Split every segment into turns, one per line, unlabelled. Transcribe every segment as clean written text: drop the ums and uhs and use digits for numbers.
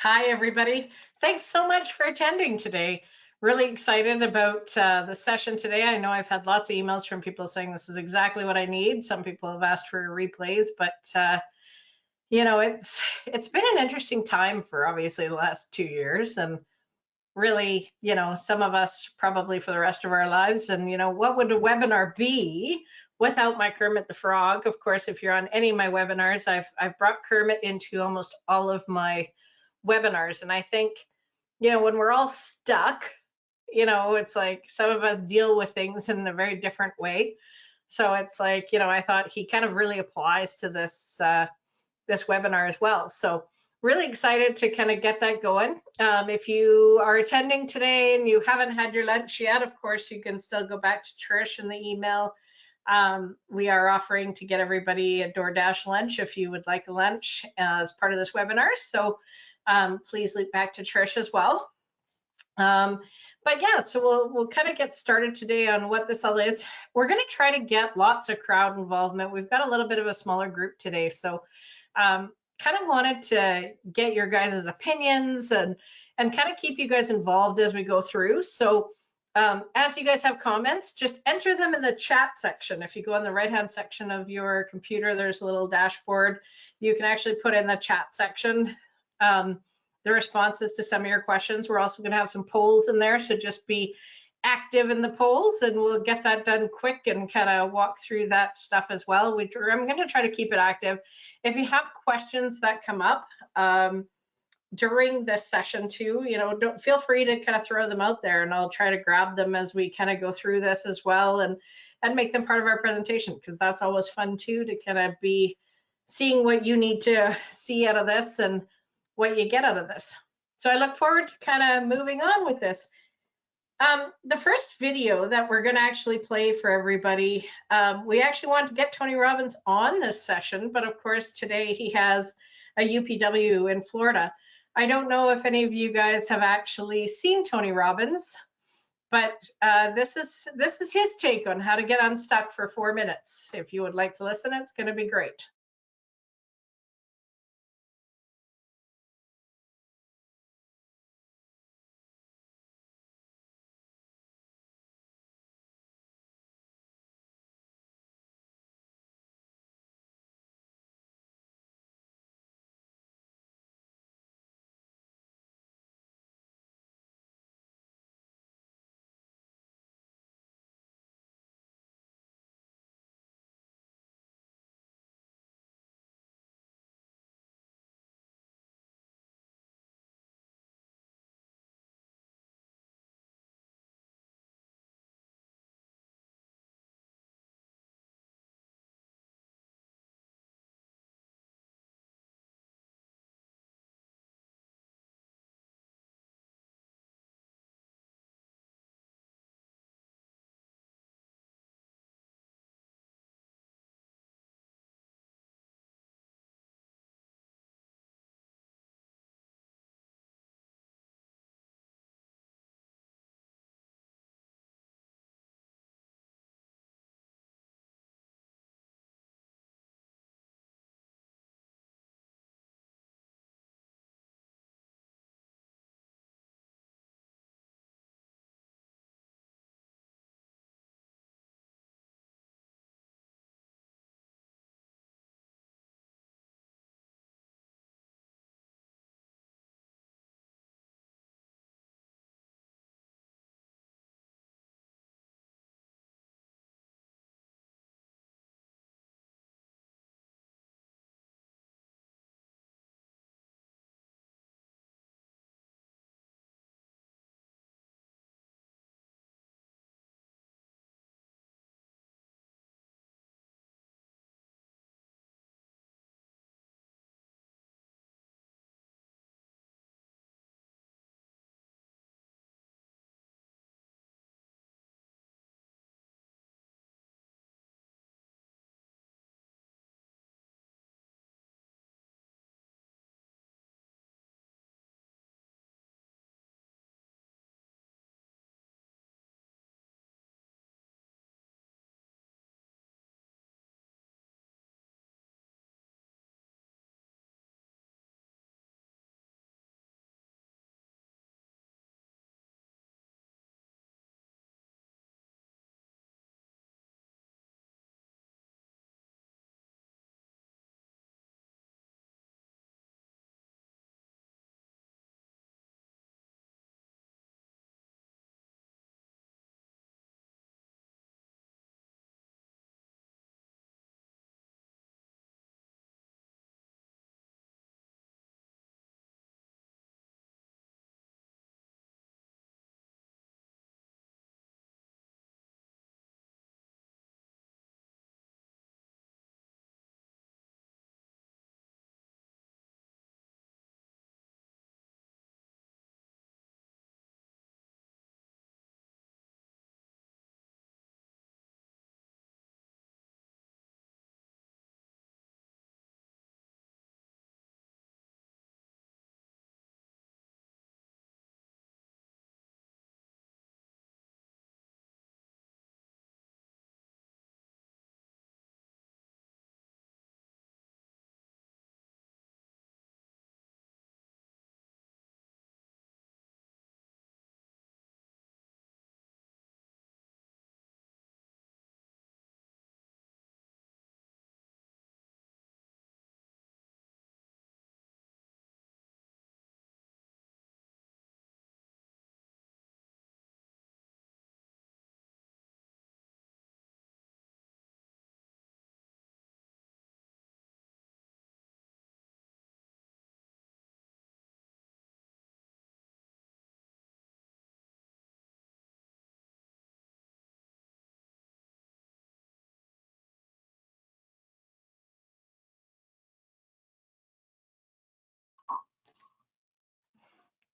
Hi, everybody. Thanks so much for attending today. Really excited about the session today. I know I've had lots of emails from people saying this is exactly what I need. Some people have asked for replays, but it's been an interesting time for obviously the last 2 years, and really, some of us probably for the rest of our lives. And what would a webinar be without my Kermit the Frog? Of course, if you're on any of my webinars, I've brought Kermit into almost all of my webinars. And I think, when we're all stuck, it's like some of us deal with things in a very different way. So it's like, I thought he kind of really applies to this webinar as well. So really excited to kind of get that going. If you are attending today and you haven't had your lunch yet, of course, you can still go back to Trish in the email. We are offering to get everybody a DoorDash lunch if you would like a lunch as part of this webinar. So please loop back to Trish as well. But yeah, so we'll kind of get started today on what this all is. We're going to try to get lots of crowd involvement. We've got a little bit of a smaller group today, so kind of wanted to get your guys' opinions and kind of keep you guys involved as we go through. So as you guys have comments, just enter them in the chat section. If you go on the right-hand section of your computer, there's a little dashboard. You can actually put in the chat section the responses to some of your questions. We're also going to have some polls in there, so just be active in the polls, and we'll get that done quick and kind of walk through that stuff as well. I'm going to try to keep it active. If you have questions that come up during this session too, don't feel free to kind of throw them out there, and I'll try to grab them as we kind of go through this as well, and make them part of our presentation, because that's always fun too, to kind of be seeing what you need to see out of this and what you get out of this. So I look forward to kind of moving on with this. The first video that we're going to actually play for everybody, we actually wanted to get Tony Robbins on this session, but of course today he has a UPW in Florida. I don't know if any of you guys have actually seen Tony Robbins, but this is his take on how to get unstuck for 4 minutes. If you would like to listen, it's going to be great.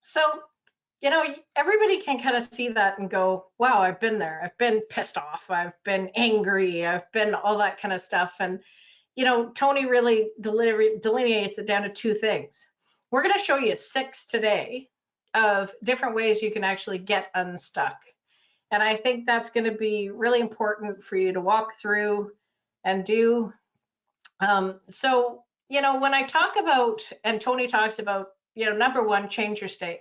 So, everybody can kind of see that and go, wow, I've been there. I've been pissed off. I've been angry. I've been all that kind of stuff. And, Tony really delineates it down to two things. We're going to show you 6 today of different ways you can actually get unstuck. And I think that's going to be really important for you to walk through and do. When I talk about, and Tony talks about, number one, change your state.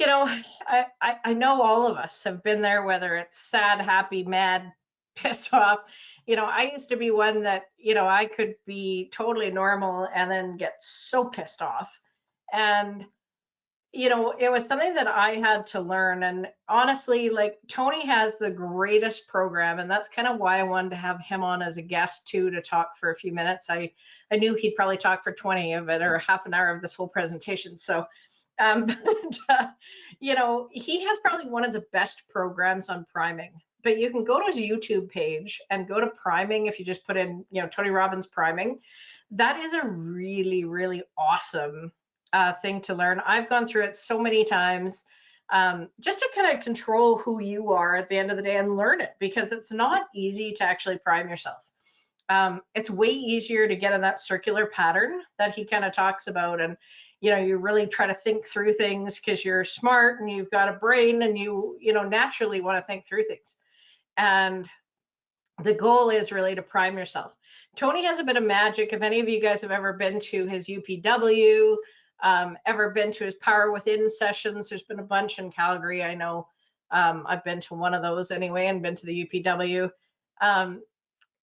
I know all of us have been there, whether it's sad, happy, mad, pissed off. I used to be one that, I could be totally normal and then get so pissed off. And, it was something that I had to learn. And honestly, like Tony has the greatest program. And that's kind of why I wanted to have him on as a guest too, to talk for a few minutes. I knew he'd probably talk for 20 of it or half an hour of this whole presentation. So he has probably one of the best programs on priming. But you can go to his YouTube page and go to priming. If you just put in, Tony Robbins priming, that is a really, really awesome thing to learn. I've gone through it so many times, just to kind of control who you are at the end of the day and learn it, because it's not easy to actually prime yourself. It's way easier to get in that circular pattern that he kind of talks about. And you really try to think through things because you're smart and you've got a brain and you naturally want to think through things. And the goal is really to prime yourself. Tony has a bit of magic. If any of you guys have ever been to his UPW, ever been to his Power Within sessions, there's been a bunch in Calgary. I know I've been to one of those anyway and been to the UPW.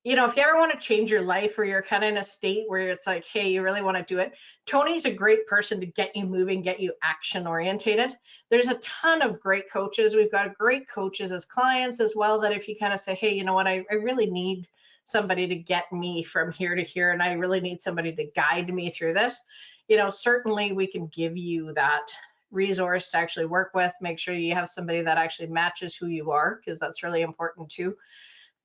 If you ever want to change your life or you're kind of in a state where it's like, hey, you really want to do it, Tony's a great person to get you moving, get you action orientated. There's a ton of great coaches. We've got great coaches as clients as well, that if you kind of say, hey, you know what, I really need somebody to get me from here to here, and I really need somebody to guide me through this, certainly we can give you that resource to actually work with. Make sure you have somebody that actually matches who you are, because that's really important too.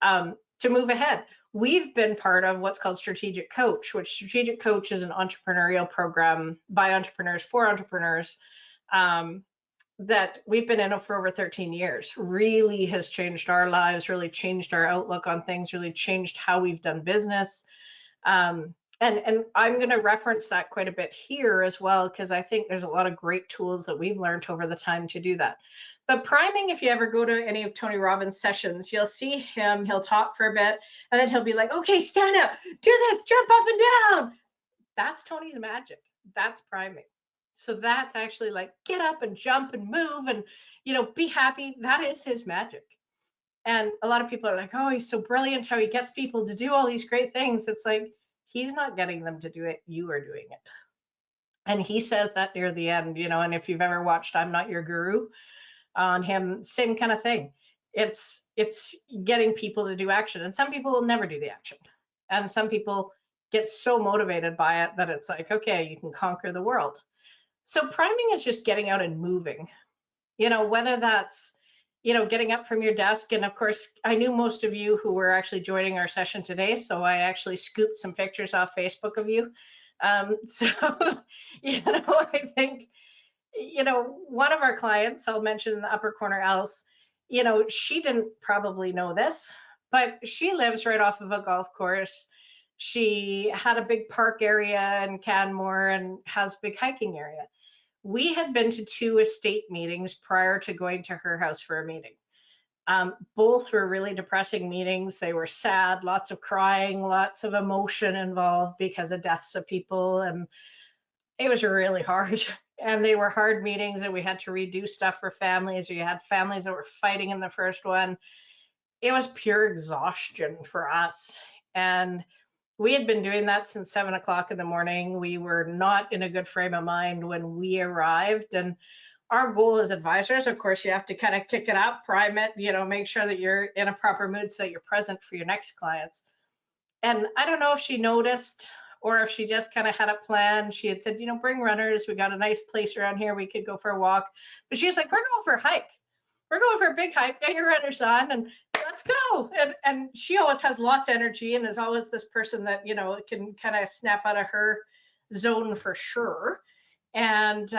To move ahead, we've been part of what's called Strategic Coach, which Strategic Coach is an entrepreneurial program by entrepreneurs for entrepreneurs, that we've been in for over 13 years. Really has changed our lives, really changed our outlook on things, really changed how we've done business. And I'm going to reference that quite a bit here as well, because I think there's a lot of great tools that we've learned over the time to do that. But priming, if you ever go to any of Tony Robbins' sessions, you'll see him, he'll talk for a bit, and then he'll be like, okay, stand up, do this, jump up and down. That's Tony's magic. That's priming. So that's actually like, get up and jump and move and, be happy. That is his magic. And a lot of people are like, oh, he's so brilliant how he gets people to do all these great things. It's like, he's not getting them to do it. You are doing it. And he says that near the end, and if you've ever watched I'm Not Your Guru on him, same kind of thing. It's getting people to do action. And some people will never do the action. And some people get so motivated by it that it's like, okay, you can conquer the world. So priming is just getting out and moving, whether that's, getting up from your desk. And of course, I knew most of you who were actually joining our session today. So I actually scooped some pictures off Facebook of you. I think, one of our clients, I'll mention in the upper corner, Alice, she didn't probably know this, but she lives right off of a golf course. She had a big park area in Canmore and has a big hiking area. We had been to 2 estate meetings prior to going to her house for a meeting. Both were really depressing meetings. They were sad, lots of crying, lots of emotion involved because of deaths of people. And it was really hard. And they were hard meetings, and we had to redo stuff for families, or you had families that were fighting in the first one. It was pure exhaustion for us. And we had been doing that since 7 o'clock in the morning. We were not in a good frame of mind when we arrived. And our goal as advisors, of course, you have to kind of kick it up, prime it, make sure that you're in a proper mood so that you're present for your next clients. And I don't know if she noticed or if she just kind of had it planned. She had said, bring runners. We got a nice place around here. We could go for a walk. But she was like, we're going for a hike. We're going for a big hike. Get your runners on and let's go. And she always has lots of energy and is always this person that, can kind of snap out of her zone for sure. And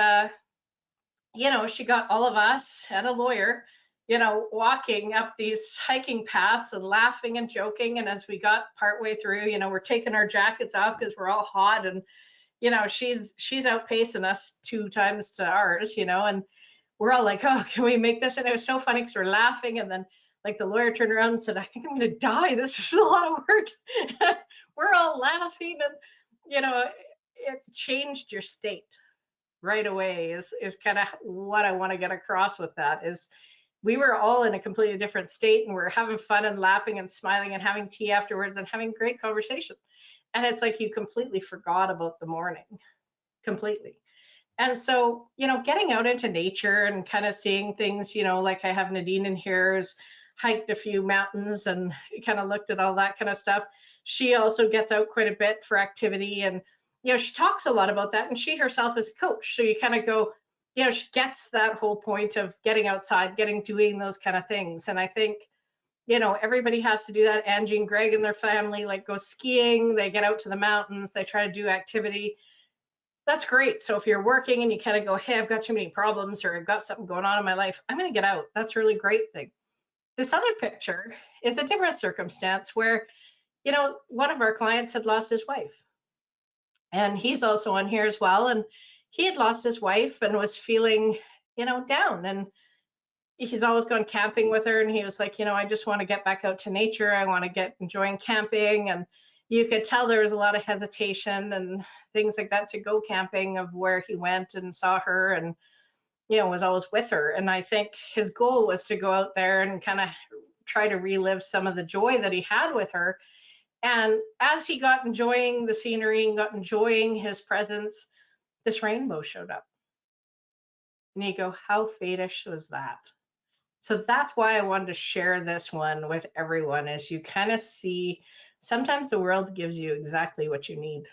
she got all of us and a lawyer, walking up these hiking paths and laughing and joking. And as we got partway through, we're taking our jackets off because we're all hot. And, she's outpacing us 2 times to ours, and we're all like, oh, can we make this? And it was so funny because we're laughing. And then like the lawyer turned around and said, I think I'm going to die. This is a lot of work. We're all laughing. And, it changed your state right away is kind of what I want to get across with that is we were all in a completely different state and we're having fun and laughing and smiling and having tea afterwards and having great conversation. And it's like you completely forgot about the morning completely. And so, getting out into nature and kind of seeing things, like I have Nadine in here who's hiked a few mountains and kind of looked at all that kind of stuff. She also gets out quite a bit for activity and, she talks a lot about that and she herself is a coach. So you kind of go, she gets that whole point of getting outside, doing those kind of things. And I think, everybody has to do that. Angie and Greg and their family like go skiing, they get out to the mountains, they try to do activity. That's great. So if you're working and you kind of go, hey, I've got too many problems or I've got something going on in my life, I'm going to get out. That's a really great thing. This other picture is a different circumstance where, one of our clients had lost his wife. And he's also on here as well. And he had lost his wife and was feeling, down. And he's always gone camping with her. And he was like, I just want to get back out to nature. I want to get enjoying camping. And you could tell there was a lot of hesitation and things like that to go camping of where he went and saw her and, was always with her. And I think his goal was to go out there and kind of try to relive some of the joy that he had with her. And as he got enjoying the scenery and got enjoying his presence, this rainbow showed up. And you go, how fatish was that? So that's why I wanted to share this one with everyone, is you kind of see sometimes the world gives you exactly what you need.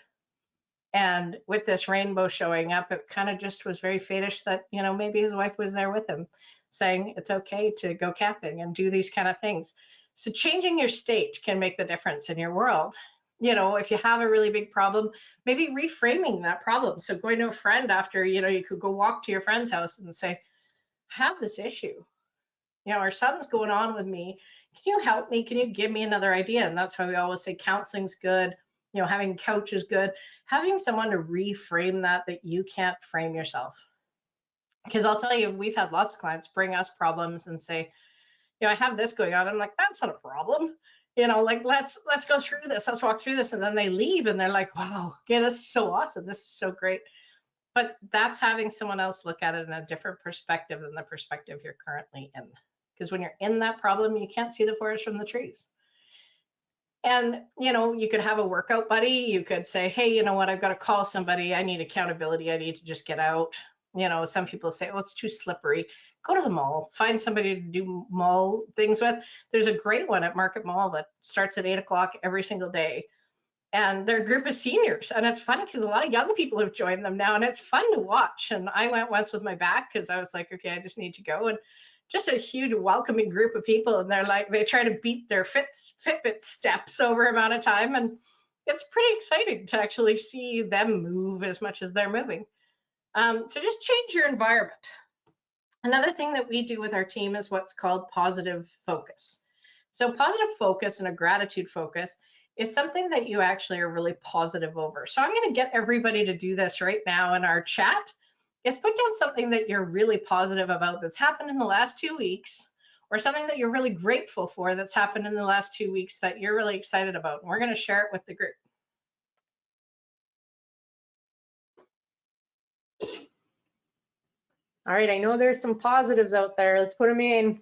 And with this rainbow showing up, it kind of just was very fatish that, maybe his wife was there with him saying it's okay to go camping and do these kind of things. So changing your state can make the difference in your world. If you have a really big problem, maybe reframing that problem. So going to a friend after, you could go walk to your friend's house and say, I have this issue, or something's going on with me. Can you help me? Can you give me another idea? And that's why we always say counseling's good. Having couch is good. Having someone to reframe that you can't frame yourself. Because I'll tell you, we've had lots of clients bring us problems and say, I have this going on. I'm like, that's not a problem. Like let's go through this. Let's walk through this. And then they leave and they're like, wow, yeah, this is so awesome. This is so great. But that's having someone else look at it in a different perspective than the perspective you're currently in. Because when you're in that problem, you can't see the forest from the trees. And, you could have a workout buddy. You could say, hey, you know what, I've got to call somebody. I need accountability. I need to just get out. Some people say, oh, it's too slippery. Go to the mall, find somebody to do mall things with. There's a great one at Market Mall that starts at 8 o'clock every single day. And they're a group of seniors. And it's funny because a lot of young people have joined them now and it's fun to watch. And I went once with my back because I was like, okay, I just need to go. And just a huge welcoming group of people. And they're like, they try to beat their Fitbit steps over amount of time. And it's pretty exciting to actually see them move as much as they're moving. So just change your environment. Another thing that we do with our team is what's called positive focus. So positive focus and a gratitude focus is something that you actually are really positive over. So I'm going to get everybody to do this right now in our chat. Is put down something that you're really positive about that's happened in the last 2 weeks, or something that you're really grateful for that's happened in the last 2 weeks that you're really excited about. And we're going to share it with the group. All right, I know there's some positives out there. Let's put them in.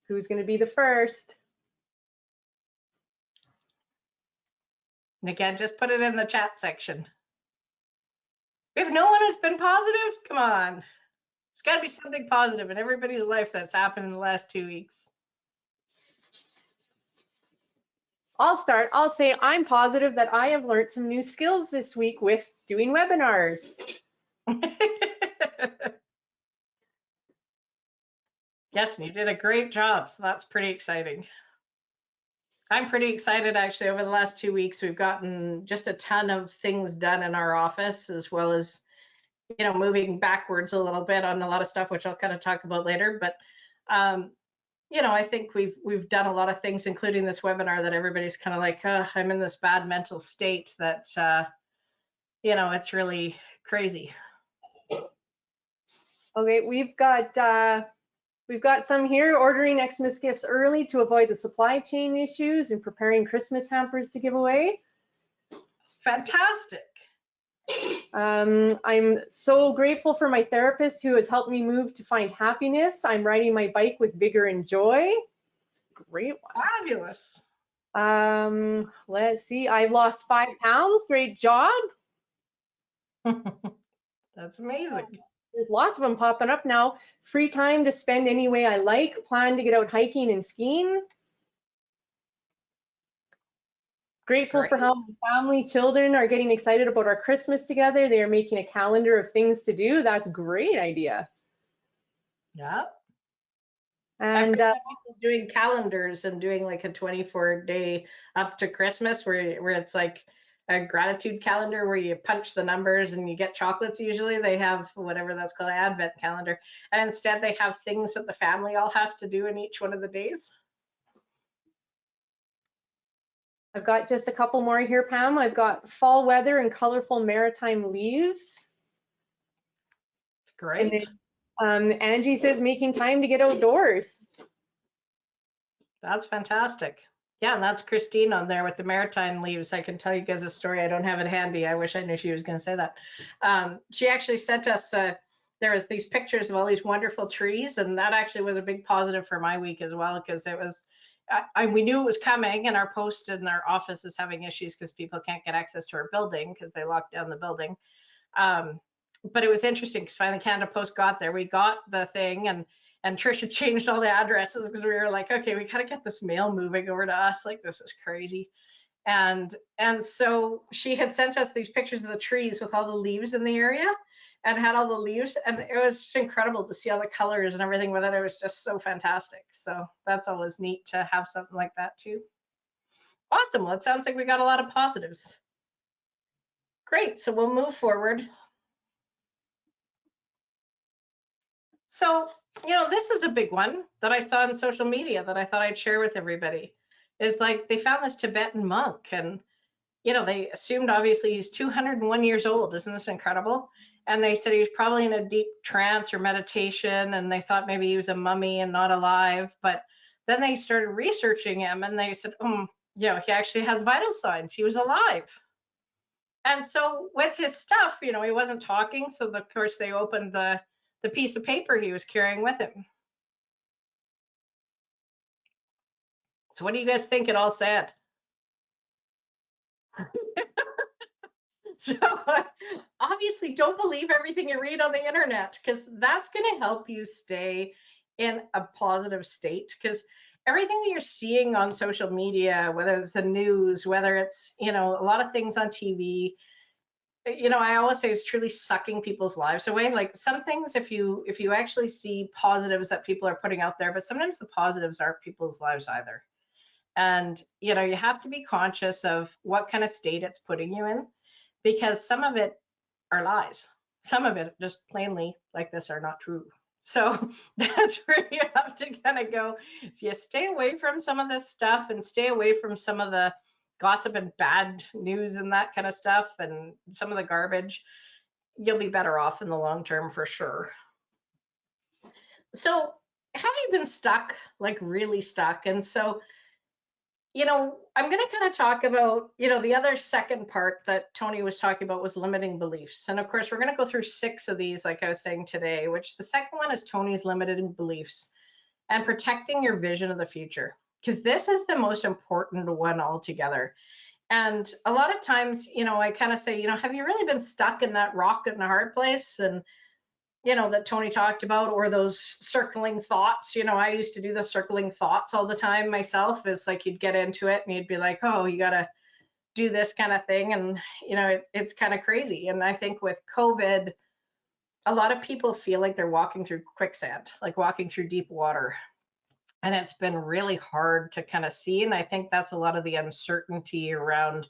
Who's going to be the first? And again, just put it in the chat section. We have no one who's been positive? Come on. It's got to be something positive in everybody's life that's happened in the last 2 weeks. I'll start. I'll say I'm positive that I have learned some new skills this week with doing webinars. Yes, and you did a great job, so that's pretty exciting. I'm pretty excited actually. Over the last 2 weeks, we've gotten just a ton of things done in our office, as well as, moving backwards a little bit on a lot of stuff, which I'll kind of talk about later. But, um, I think we've done a lot of things, including this webinar, that everybody's kind of like, I'm in this bad mental state that, it's really crazy.
Okay, we've got some here: ordering Xmas gifts early to avoid the supply chain issues and preparing Christmas hampers to give away.
Fantastic.
I'm so grateful for my therapist who has helped me move to find happiness. I'm riding my bike with vigor and joy. Great one.
Fabulous.
Let's see. I've lost 5 pounds. Great job.
That's amazing.
There's lots of them popping up now. Free time to spend any way I like. Plan to get out hiking and skiing. Grateful for how my family, children are getting excited about our Christmas together. They are making a calendar of things to do. That's a great idea.
Yeah.
And
doing calendars and doing like a 24-day up to Christmas where it's like a gratitude calendar where you punch the numbers and you get chocolates. Usually they have whatever that's called, an advent calendar, and instead they have things that the family all has to do in each one of the days.
I've got just a couple more here, Pam. I've got fall weather and colorful maritime leaves.
It's great.
And then, Angie says making time to get outdoors.
That's fantastic. Yeah, and that's Christine on there with the maritime leaves. I can tell you guys a story. I don't have it handy. I wish I knew she was going to say that. She actually sent us, there was these pictures of all these wonderful trees, and that actually was a big positive for my week as well, because it was, we knew it was coming, and our post in our office is having issues because people can't get access to our building because they locked down the building. But it was interesting because finally Canada Post got there. We got the thing, and Trisha changed all the addresses because we were like, okay, we gotta get this mail moving over to us. Like, this is crazy. And so she had sent us these pictures of the trees with all the leaves in the area, and had all the leaves, and it was just incredible to see all the colors and everything with it. It was just so fantastic. So that's always neat to have something like that too. Awesome. Well, it sounds like we got a lot of positives. Great. So we'll move forward. So, this is a big one that I saw on social media that I thought I'd share with everybody. Is like, they found this Tibetan monk, and they assumed obviously he's 201 years old. Isn't this incredible? And they said he was probably in a deep trance or meditation, and they thought maybe he was a mummy and not alive. But then they started researching him, and they said, he actually has vital signs. He was alive. And so with his stuff, he wasn't talking. So of course they opened the piece of paper he was carrying with him. So what do you guys think it all said? So obviously don't believe everything you read on the internet, because that's going to help you stay in a positive state, because everything that you're seeing on social media, whether it's the news, whether it's, a lot of things on TV, I always say it's truly sucking people's lives away. Like, some things, if you actually see positives that people are putting out there, but sometimes the positives aren't people's lives either. And, you have to be conscious of what kind of state it's putting you in, because some of it are lies. Some of it, just plainly like this, are not true. So that's where you have to kind of go. If you stay away from some of this stuff and stay away from some of the gossip and bad news and that kind of stuff and some of the garbage, you'll be better off in the long term for sure. So have you been stuck, like really stuck? And so, I'm going to kind of talk about, the other second part that Tony was talking about was limiting beliefs. And of course, we're going to go through 6 of these, like I was saying today, which the second one is Tony's limiting beliefs and protecting your vision of the future, because this is the most important one altogether. And a lot of times, I kind of say, have you really been stuck in that rock in a hard place? And that Tony talked about, or those circling thoughts. I used to do the circling thoughts all the time myself. It's like you'd get into it and you'd be like, oh, you got to do this kind of thing. And, it's kind of crazy. And I think with COVID, a lot of people feel like they're walking through quicksand, like walking through deep water. And it's been really hard to kind of see. And I think that's a lot of the uncertainty around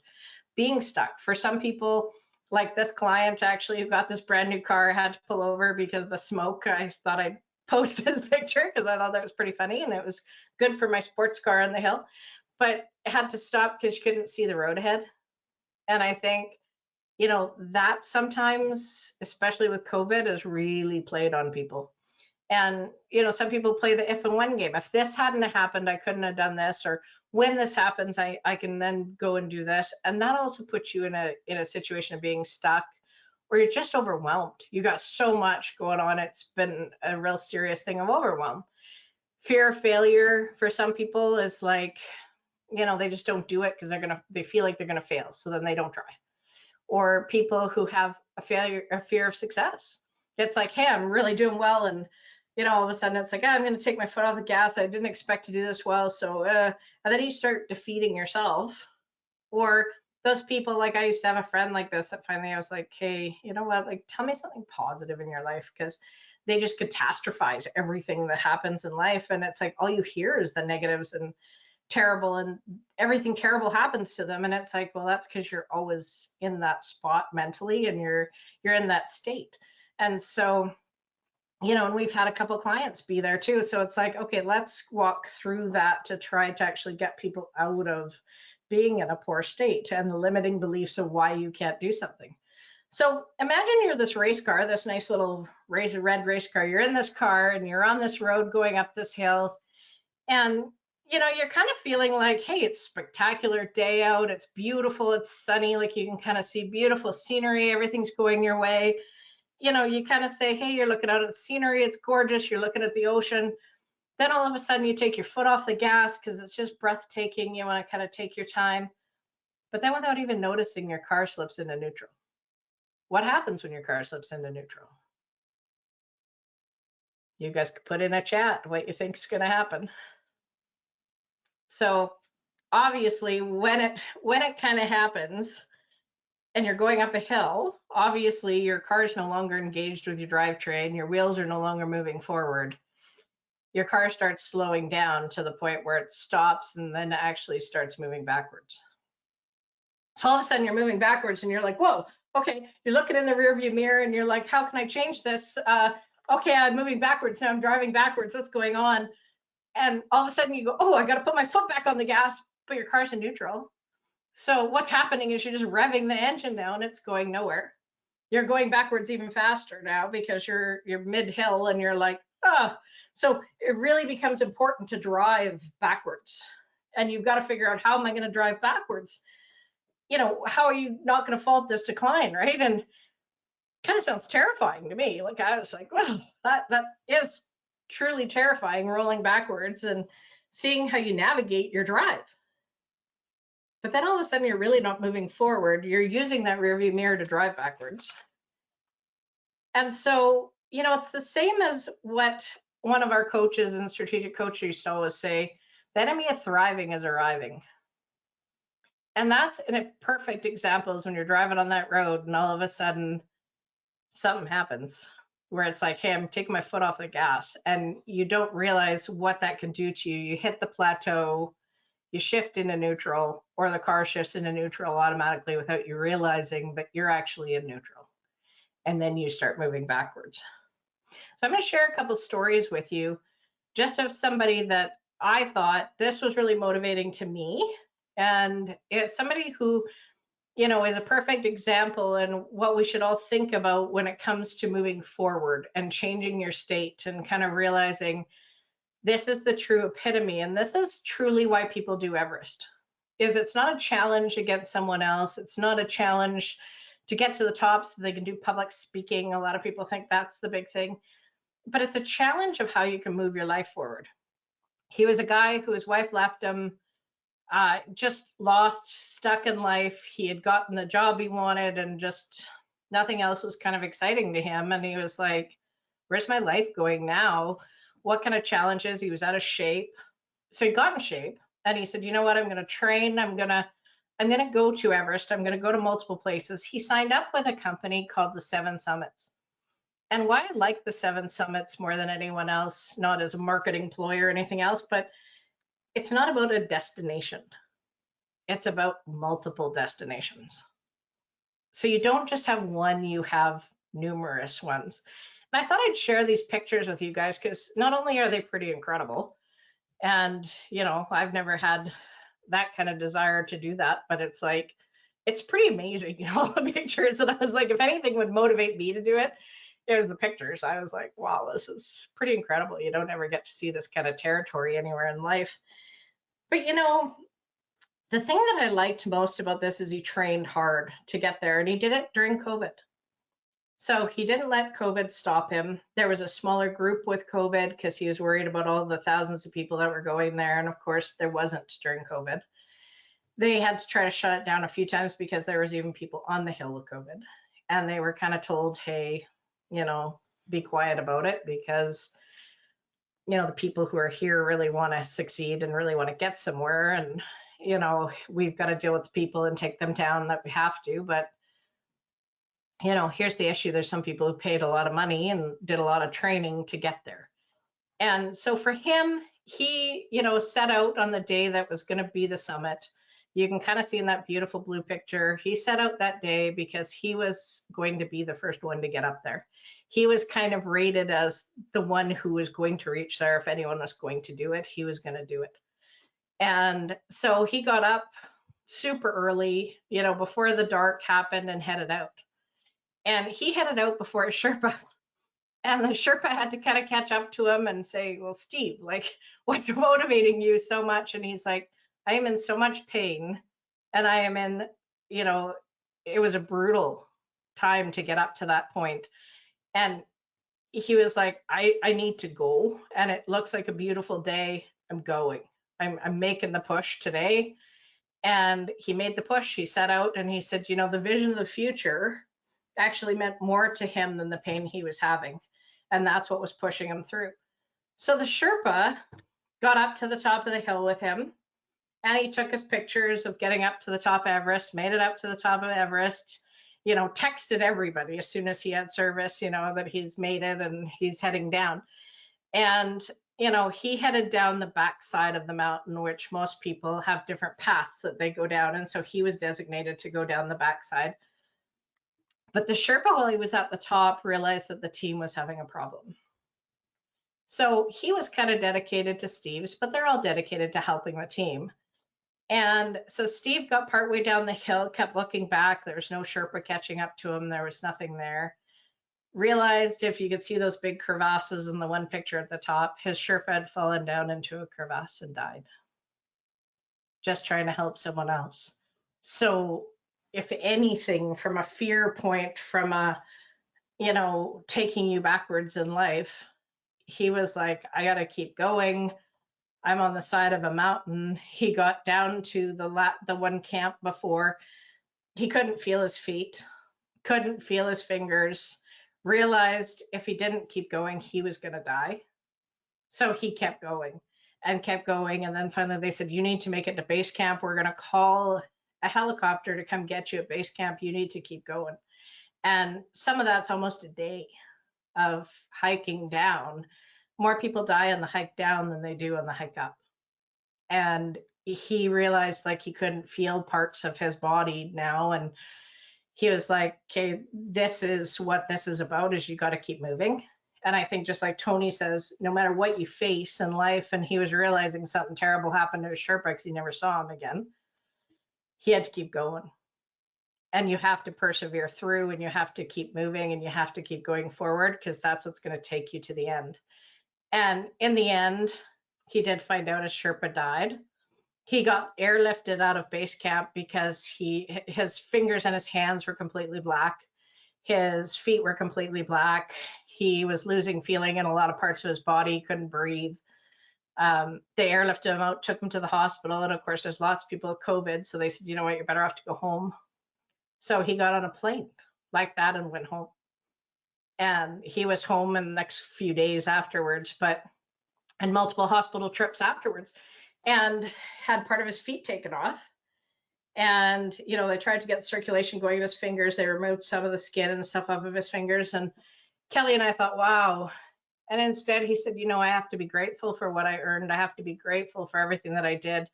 being stuck. For some people, like this client actually who got this brand new car, had to pull over because of the smoke. I thought I'd post his picture because I thought that was pretty funny, and it was good for my sports car on the hill, but had to stop because she couldn't see the road ahead. And I think, that sometimes, especially with COVID, has really played on people. And, some people play the if and when game. If this hadn't happened, I couldn't have done this. Or when this happens, I can then go and do this. And that also puts you in a situation of being stuck where you're just overwhelmed. You got so much going on. It's been a real serious thing of overwhelm. Fear of failure for some people is like, they just don't do it because they feel like they're gonna fail. So then they don't try. Or people who have a fear of success. It's like, hey, I'm really doing well, and all of a sudden it's like, I'm going to take my foot off the gas. I didn't expect to do this well, so and then you start defeating yourself. Or those people, like I used to have a friend like this that finally I was like, hey, you know what? Like, tell me something positive in your life, because they just catastrophize everything that happens in life, and it's like all you hear is the negatives and terrible, and everything terrible happens to them. And it's like, well, that's because you're always in that spot mentally, and you're in that state. And so, and we've had a couple clients be there too. So it's like, okay, let's walk through that to try to actually get people out of being in a poor state and the limiting beliefs of why you can't do something. So imagine you're this race car, this nice little red race car. You're in this car and you're on this road going up this hill, and you're kind of feeling like, hey, it's a spectacular day out. It's beautiful. It's sunny. Like, you can kind of see beautiful scenery. Everything's going your way. You kind of say, hey, you're looking out at the scenery. It's gorgeous. You're looking at the ocean. Then all of a sudden you take your foot off the gas because it's just breathtaking. You want to kind of take your time. But then without even noticing, your car slips into neutral. What happens when your car slips into neutral? You guys could put in a chat what you think is going to happen. So obviously when it kind of happens and you're going up a hill, obviously your car is no longer engaged with your drivetrain, your wheels are no longer moving forward. Your car starts slowing down to the point where it stops and then actually starts moving backwards. So all of a sudden you're moving backwards and you're like, whoa, okay. You're looking in the rearview mirror and you're like, how can I change this? Okay, I'm moving backwards now. I'm driving backwards. What's going on? And all of a sudden you go, oh, I got to put my foot back on the gas, but your car's in neutral. So what's happening is you're just revving the engine down. It's going nowhere. You're going backwards even faster now because you're mid-hill and you're like, ah. So it really becomes important to drive backwards. And you've got to figure out, how am I going to drive backwards? How are you not going to fall at this decline, right? And kind of sounds terrifying to me. Like, I was like, well, that is truly terrifying, rolling backwards and seeing how you navigate your drive. But then all of a sudden you're really not moving forward. You're using that rearview mirror to drive backwards. And so, it's the same as what one of our coaches and strategic coaches used to always say, the enemy of thriving is arriving. And that's a perfect example is when you're driving on that road and all of a sudden something happens where it's like, hey, I'm taking my foot off the gas, and you don't realize what that can do to you. You hit the plateau, you shift into neutral, or the car shifts into neutral automatically without you realizing that you're actually in neutral. And then you start moving backwards. So I'm going to share a couple stories with you, just of somebody that I thought this was really motivating to me. And it's somebody who, is a perfect example and what we should all think about when it comes to moving forward and changing your state and kind of realizing this is the true epitome. And this is truly why people do Everest. It's not a challenge against someone else. It's not a challenge to get to the top so they can do public speaking. A lot of people think that's the big thing, but it's a challenge of how you can move your life forward. He was a guy who his wife left him, just lost, stuck in life. He had gotten the job he wanted and just nothing else was kind of exciting to him. And he was like, where's my life going now? What kind of challenges? He was out of shape. So he got in shape and he said, you know what, I'm going to train. I'm going to go to Everest. I'm going to go to multiple places. He signed up with a company called the 7 Summits. And why I like the 7 summits more than anyone else, not as a marketing ploy or anything else, but it's not about a destination. It's about multiple destinations. So you don't just have one, you have numerous ones. And I thought I'd share these pictures with you guys because not only are they pretty incredible, and I've never had that kind of desire to do that, but it's pretty amazing, all the pictures. And I was like, if anything would motivate me to do it, it was the pictures. I was like, wow, this is pretty incredible. You don't ever get to see this kind of territory anywhere in life. But the thing that I liked most about this is he trained hard to get there, and he did it during COVID. So he didn't let COVID stop him. There was a smaller group with COVID because he was worried about all the thousands of people that were going there. And of course, there wasn't during COVID. They had to try to shut it down a few times because there was even people on the hill with COVID. And they were kind of told, hey, be quiet about it because, the people who are here really want to succeed and really want to get somewhere. And, we've got to deal with the people and take them down that we have to. But here's the issue. There's some people who paid a lot of money and did a lot of training to get there. And so for him, he, set out on the day that was going to be the summit. You can kind of see in that beautiful blue picture, he set out that day because he was going to be the first one to get up there. He was kind of rated as the one who was going to reach there. If anyone was going to do it, he was going to do it. And so he got up super early, before the dark happened and headed out. And he headed out before a Sherpa. And the Sherpa had to kind of catch up to him and say, well, Steve, what's motivating you so much? And he's like, I am in so much pain. And I am in, it was a brutal time to get up to that point. And he was like, I need to go. And it looks like a beautiful day. I'm going. I'm making the push today. And he made the push. He set out and he said, the vision of the future actually meant more to him than the pain he was having. And that's what was pushing him through. So the Sherpa got up to the top of the hill with him, and he took his pictures of getting up to the top of Everest, made it up to the top of Everest, texted everybody as soon as he had service, that he's made it and he's heading down. And, he headed down the backside of the mountain, which most people have different paths that they go down. And so he was designated to go down the backside. But the Sherpa, while he was at the top, realized that the team was having a problem. So he was kind of dedicated to Steve's, but they're all dedicated to helping the team. And so Steve got partway down the hill, kept looking back. There was no Sherpa catching up to him. There was nothing there. Realized if you could see those big crevasses in the one picture at the top, his Sherpa had fallen down into a crevasse and died, just trying to help someone else. So if anything, from a fear point, from a, taking you backwards in life, he was like, I got to keep going. I'm on the side of a mountain. He got down to the one camp before. He couldn't feel his feet, couldn't feel his fingers, realized if he didn't keep going, he was going to die. So he kept going and kept going. And then finally they said, you need to make it to base camp. We're going to call a helicopter to come get you at base camp. You need to keep going. And some of that's almost a day of hiking down. More people die on the hike down than they do on the hike up. And he realized he couldn't feel parts of his body now. And he was like, okay, this is what this is about, is you got to keep moving. And I think just like Tony says, no matter what you face in life, and he was realizing something terrible happened to his Sherpa because he never saw him again. He had to keep going. And you have to persevere through, and you have to keep moving, and you have to keep going forward, because that's what's going to take you to the end. And in the end, he did find out his Sherpa died. He got airlifted out of base camp because his fingers and his hands were completely black. His feet were completely black. He was losing feeling in a lot of parts of his body, couldn't breathe. They airlifted him out, took him to the hospital. And of course, there's lots of people with COVID. So they said, you know what, you're better off to go home. So he got on a plane like that and went home. And he was home in the next few days afterwards, and multiple hospital trips afterwards, and had part of his feet taken off. And, they tried to get the circulation going in his fingers. They removed some of the skin and stuff off of his fingers and Kelly and I thought, wow. And instead he said, I have to be grateful for what I earned. I have to be grateful for everything that I did.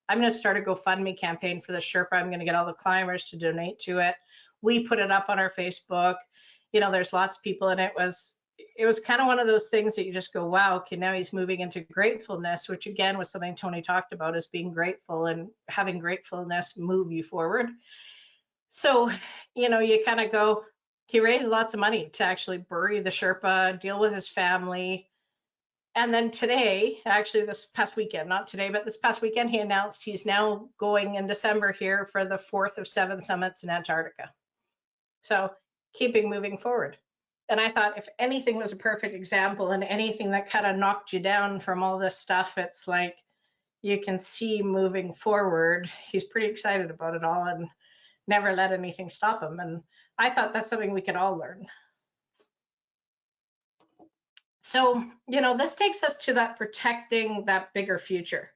I'm going to start a GoFundMe campaign for the Sherpa. I'm going to get all the climbers to donate to it. We put it up on our Facebook. There's lots of people, and it was kind of one of those things that you just go, wow, okay, now he's moving into gratefulness, which again was something Tony talked about, is being grateful and having gratefulness move you forward. So, you kind of go, he raised lots of money to actually bury the Sherpa, deal with his family. And then today, actually this past weekend, not today, but this past weekend, he announced he's now going in December here for the 4th of 7 summits in Antarctica. So keeping moving forward. And I thought if anything was a perfect example, and anything that kind of knocked you down from all this stuff, it's like you can see moving forward. He's pretty excited about it all and never let anything stop him. And I thought that's something we could all learn. So, this takes us to that protecting that bigger future.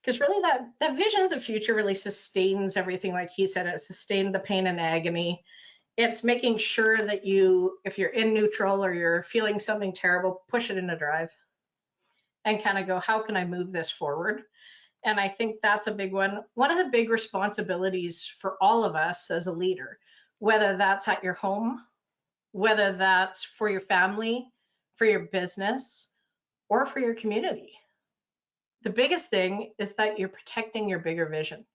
Because really that vision of the future really sustains everything. Like he said, it sustained the pain and agony. It's making sure that if you're in neutral or you're feeling something terrible, push it into drive and kind of go, how can I move this forward? And I think that's a big one. One of the big responsibilities for all of us as a leader, whether that's at your home, whether that's for your family, for your business, or for your community. The biggest thing is that you're protecting your bigger vision.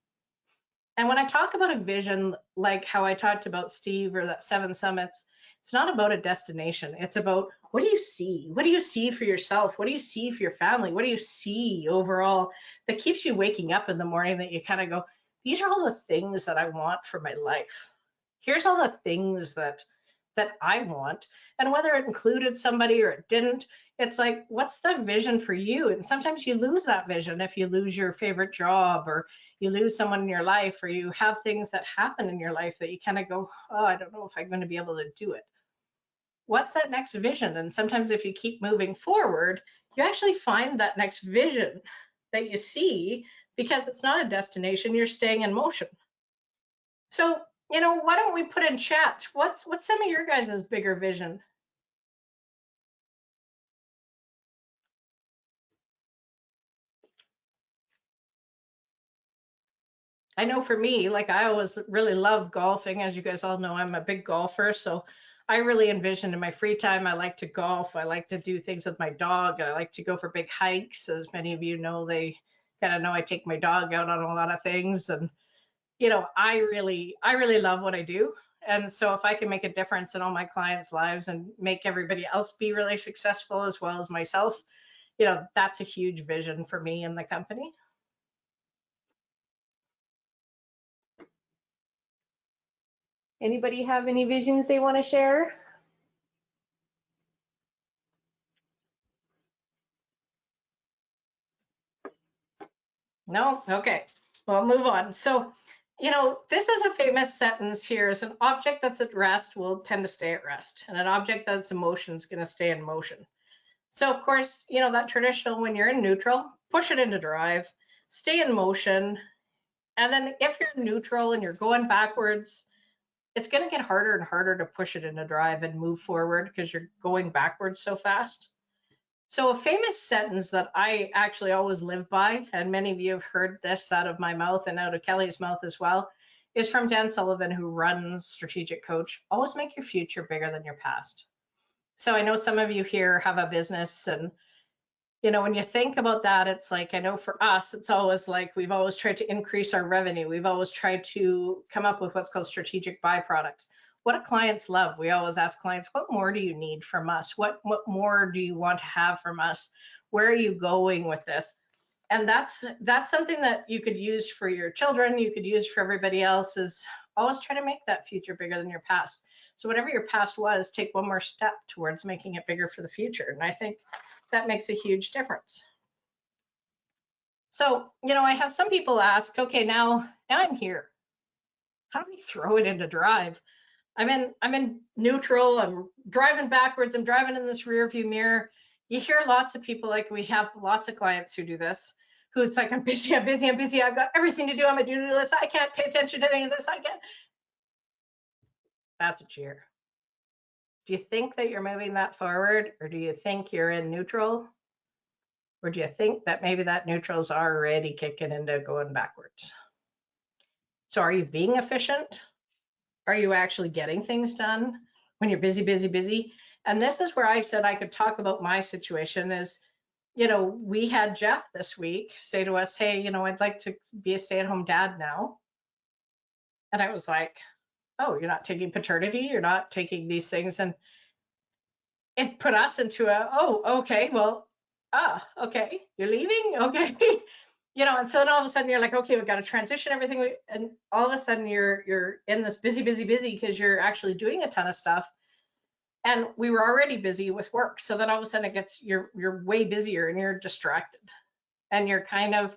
And when I talk about a vision, like how I talked about Steve or that 7 summits, it's not about a destination. It's about, what do you see? What do you see for yourself? What do you see for your family? What do you see overall that keeps you waking up in the morning, that you kind of go, these are all the things that I want for my life. Here's all the things that I want. And whether it included somebody or it didn't, it's like, what's the vision for you? And sometimes you lose that vision if you lose your favorite job, or you lose someone in your life, or you have things that happen in your life that you kind of go, oh, I don't know if I'm going to be able to do it. What's that next vision? And sometimes if you keep moving forward, you actually find that next vision that you see, because it's not a destination, you're staying in motion. So, why don't we put in chat, what's some of your guys' bigger vision? I know for me, like, I always really love golfing. As you guys all know, I'm a big golfer. So I really envision in my free time, I like to golf. I like to do things with my dog. I like to go for big hikes. As many of you know, they kind of know I take my dog out on a lot of things. And, I really love what I do. And so if I can make a difference in all my clients' lives and make everybody else be really successful as well as myself, that's a huge vision for me and the company.
Anybody have any visions they want to share?
No? Okay. Well, move on. So, this is a famous sentence here, is an object that's at rest will tend to stay at rest, and an object that's in motion is going to stay in motion. So, of course, that traditional, when you're in neutral, push it into drive, stay in motion. And then if you're in neutral and you're going backwards, it's going to get harder and harder to push it into drive and move forward because you're going backwards so fast. So a famous sentence that I actually always live by, and many of you have heard this out of my mouth and out of Kelly's mouth as well, is from Dan Sullivan, who runs Strategic Coach. Always make your future bigger than your past. So I know some of you here have a business, and when you think about that, it's like, I know for us, it's always like we've always tried to increase our revenue. We've always tried to come up with what's called strategic byproducts. What do clients love? We always ask clients, what more do you need from us? What more do you want to have from us? Where are you going with this? And that's something that you could use for your children, you could use for everybody else, is always try to make that future bigger than your past. So whatever your past was, take one more step towards making it bigger for the future. And I think that makes a huge difference. So, I have some people ask, okay, now I'm here. How do we throw it into drive? I'm in neutral, I'm driving backwards, I'm driving in this rear view mirror. You hear lots of people, like we have lots of clients who do this, who it's like, I'm busy, I've got everything to do on my to-do list, I can't pay attention to any of this, I can't. That's what you hear. Do you think that you're moving that forward, or do you think you're in neutral? Or do you think that maybe that neutral's already kicking into going backwards? So are you being efficient? Are you actually getting things done when you're busy, busy, busy? And this is where I said I could talk about my situation is, we had Jeff this week say to us, hey, I'd like to be a stay-at-home dad now. And I was like, oh, you're not taking paternity, you're not taking these things. And it put us into oh, okay, well, okay, you're leaving, okay. And so then all of a sudden you're like, okay, we've got to transition everything. And all of a sudden you're in this busy, busy, busy because you're actually doing a ton of stuff. And we were already busy with work. So then all of a sudden you're way busier and you're distracted. And you're kind of,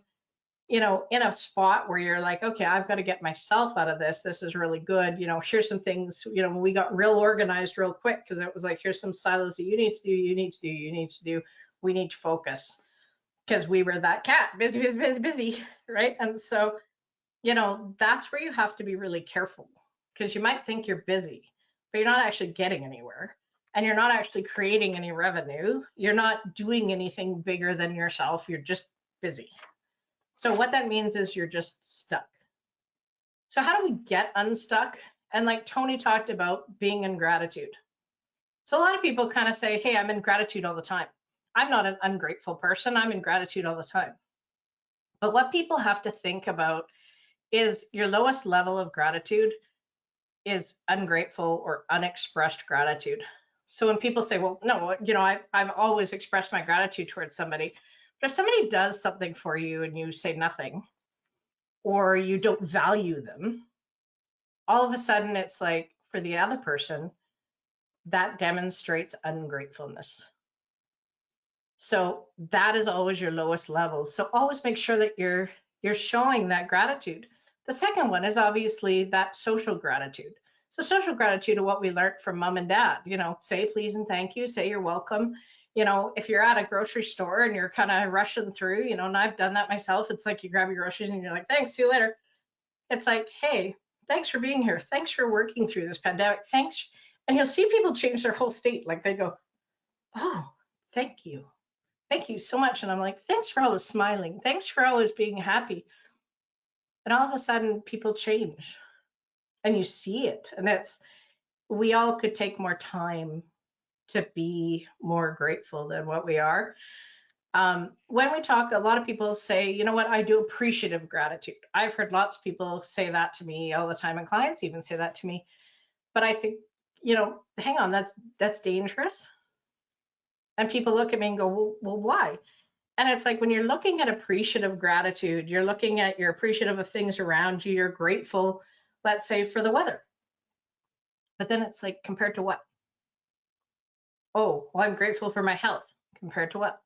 in a spot where you're like, okay, I've got to get myself out of this. This is really good. Here's some things, we got real organized real quick because it was like, here's some silos that you need to do, you need to do, you need to do. We need to focus because we were that cat, busy, busy, busy, busy, right? And so, that's where you have to be really careful because you might think you're busy, but you're not actually getting anywhere. And you're not actually creating any revenue. You're not doing anything bigger than yourself. You're just busy. So what that means is you're just stuck. So how do we get unstuck? And like Tony talked about, being in gratitude. So a lot of people kind of say, hey, I'm in gratitude all the time. I'm not an ungrateful person. I'm in gratitude all the time. But what people have to think about is your lowest level of gratitude is ungrateful or unexpressed gratitude. So when people say, well, no, I've always expressed my gratitude towards somebody. But if somebody does something for you and you say nothing, or you don't value them, all of a sudden it's like for the other person, that demonstrates ungratefulness. So that is always your lowest level. So always make sure that you're showing that gratitude. The second one is obviously that social gratitude. So social gratitude are what we learned from mom and dad, say please and thank you, say you're welcome. If you're at a grocery store and you're kind of rushing through, and I've done that myself, it's like you grab your groceries and you're like, thanks, see you later. It's like, hey, thanks for being here. Thanks for working through this pandemic. Thanks. And you'll see people change their whole state. Like they go, oh, thank you. Thank you so much. And I'm like, thanks for always smiling. Thanks for always being happy. And all of a sudden people change and you see it. And we all could take more time to be more grateful than what we are. When we talk, a lot of people say, you know what, I do appreciative gratitude. I've heard lots of people say that to me all the time, and clients even say that to me. But I think, hang on, that's dangerous. And people look at me and go, well, why? And it's like when you're looking at appreciative gratitude, you're looking at you're appreciative of things around you, you're grateful, let's say, for the weather. But then it's like, compared to what? Oh, well, I'm grateful for my health. Compared to what?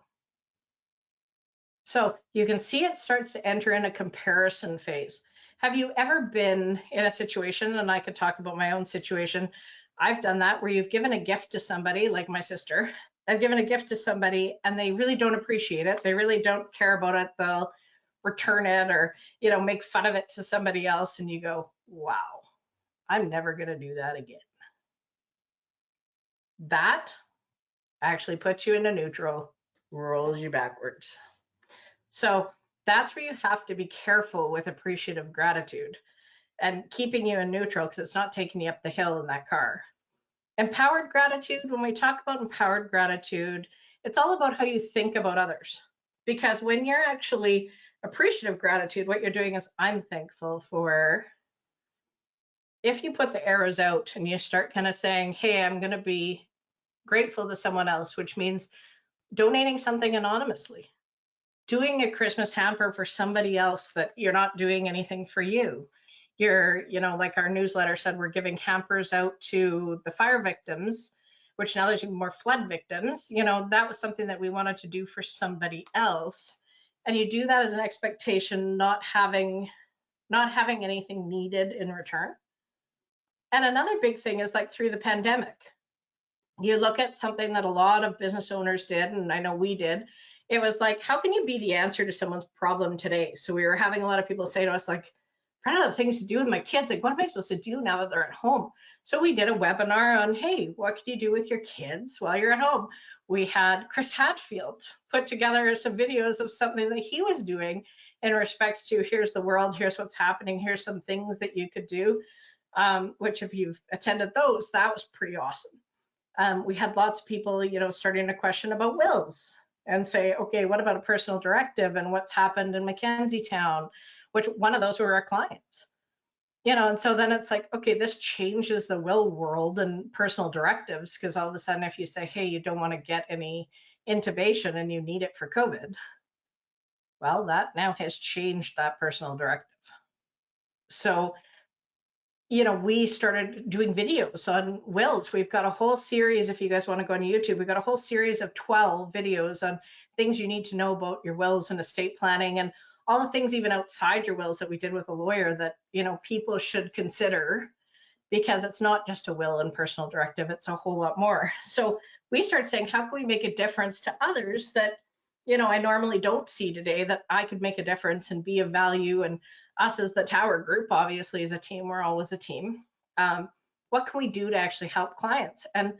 So you can see it starts to enter in a comparison phase. Have you ever been in a situation, and I could talk about my own situation, I've done that, where you've given a gift to somebody, like my sister. I've given a gift to somebody and they really don't appreciate it. They really don't care about it. They'll return it or, make fun of it to somebody else. And you go, wow, I'm never going to do that again. That actually puts you into neutral, rolls you backwards. So that's where you have to be careful with appreciative gratitude and keeping you in neutral, because it's not taking you up the hill in that car. Empowered gratitude, when we talk about empowered gratitude, it's all about how you think about others. Because when you're actually appreciative gratitude, what you're doing is, I'm thankful for, if you put the arrows out and you start kind of saying, hey, I'm going to be grateful to someone else, which means donating something anonymously, doing a Christmas hamper for somebody else that you're not doing anything for you. You're, like our newsletter said, we're giving hampers out to the fire victims, which now there's even more flood victims. That was something that we wanted to do for somebody else. And you do that as an expectation, not having anything needed in return. And another big thing is, like, through the pandemic, you look at something that a lot of business owners did, and I know we did. It was like, how can you be the answer to someone's problem today? So we were having a lot of people say to us, like, run out of things to do with my kids. Like, what am I supposed to do now that they're at home? So we did a webinar on, hey, what can you do with your kids while you're at home? We had Chris Hatfield put together some videos of something that he was doing in respects to, here's the world, here's what's happening, here's some things that you could do, which if you've attended those, that was pretty awesome. We had lots of people, starting to question about wills and say, okay, what about a personal directive and what's happened in Mackenzie Town, which one of those were our clients. And so then it's like, okay, this changes the will world and personal directives, because all of a sudden, if you say, hey, you don't want to get any intubation and you need it for COVID, well, that now has changed that personal directive. So, we started doing videos on wills. We've got a whole series, if you guys want to go on YouTube, we've got a whole series of 12 videos on things you need to know about your wills and estate planning, and all the things even outside your wills that we did with a lawyer that, people should consider, because it's not just a will and personal directive, it's a whole lot more. So we started saying, how can we make a difference to others that, I normally don't see today, that I could make a difference and be of value? And us as the Tower Group, obviously as a team, we're always a team. What can we do to actually help clients? And,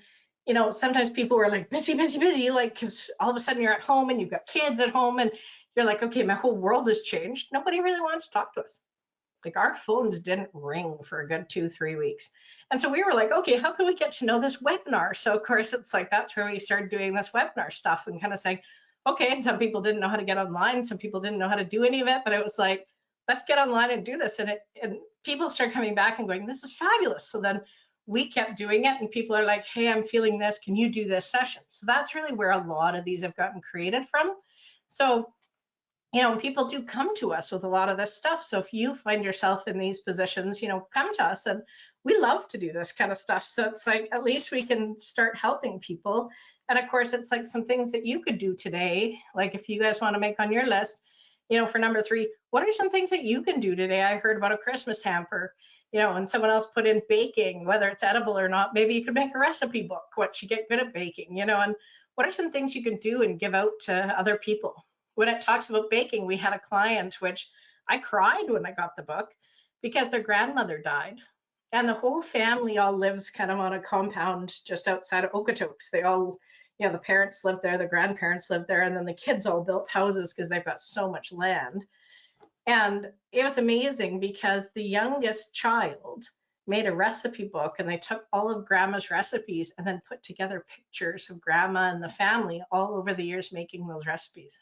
sometimes people were like, busy, like, because all of a sudden you're at home and you've got kids at home and you're like, okay, my whole world has changed. Nobody really wants to talk to us. Like, our phones didn't ring for a good 2-3 weeks. And so we were like, okay, how can we get to know this webinar? So of course it's like, that's where we started doing this webinar stuff and kind of saying, okay, and some people didn't know how to get online. Some people didn't know how to do any of it, but it was like, let's get online and do this. And people started coming back and going, this is fabulous. So then we kept doing it, and people are like, hey, I'm feeling this. Can you do this session? So that's really where a lot of these have gotten created from. So, people do come to us with a lot of this stuff. So if you find yourself in these positions, come to us, and we love to do this kind of stuff. So it's like, at least we can start helping people. And of course, it's like some things that you could do today. Like if you guys want to make on your list, for number 3, what are some things that you can do today? I heard about a Christmas hamper, and someone else put in baking, whether it's edible or not. Maybe you could make a recipe book, what you get good at baking, and what are some things you can do and give out to other people? When it talks about baking, we had a client, which I cried when I got the book, because their grandmother died. And the whole family all lives kind of on a compound just outside of Okotoks. They all, the parents lived there, the grandparents lived there, and then the kids all built houses because they've got so much land. And it was amazing because the youngest child made a recipe book, and they took all of grandma's recipes and then put together pictures of grandma and the family all over the years making those recipes.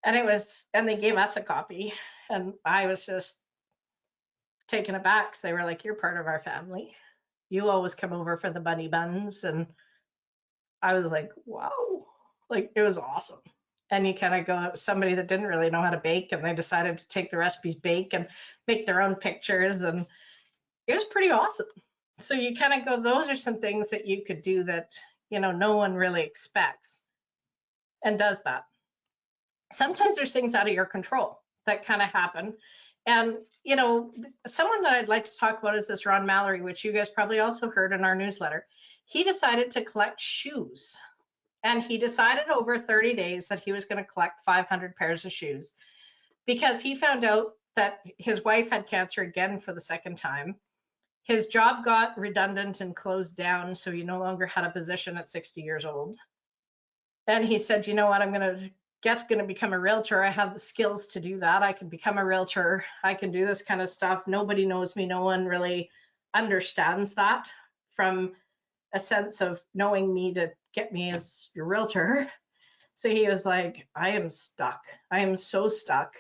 And they gave us a copy, and I was just taken aback, because they were like, you're part of our family. You always come over for the bunny buns. And I was like, wow, like, it was awesome. And you kind of go, somebody that didn't really know how to bake, and they decided to take the recipes, bake, and make their own pictures. And it was pretty awesome. So you kind of go, those are some things that you could do that, no one really expects and does that. Sometimes there's things out of your control that kind of happen. And, someone that I'd like to talk about is this Ron Mallory, which you guys probably also heard in our newsletter. He decided to collect shoes. And he decided over 30 days that he was going to collect 500 pairs of shoes, because he found out that his wife had cancer again for the second time. His job got redundant and closed down, so he no longer had a position at 60 years old. And he said, you know what, I'm going to become a realtor. I have the skills to do that. I can become a realtor. I can do this kind of stuff. Nobody knows me. No one really understands that from a sense of knowing me to get me as your realtor. So he was like, I am stuck. I am so stuck.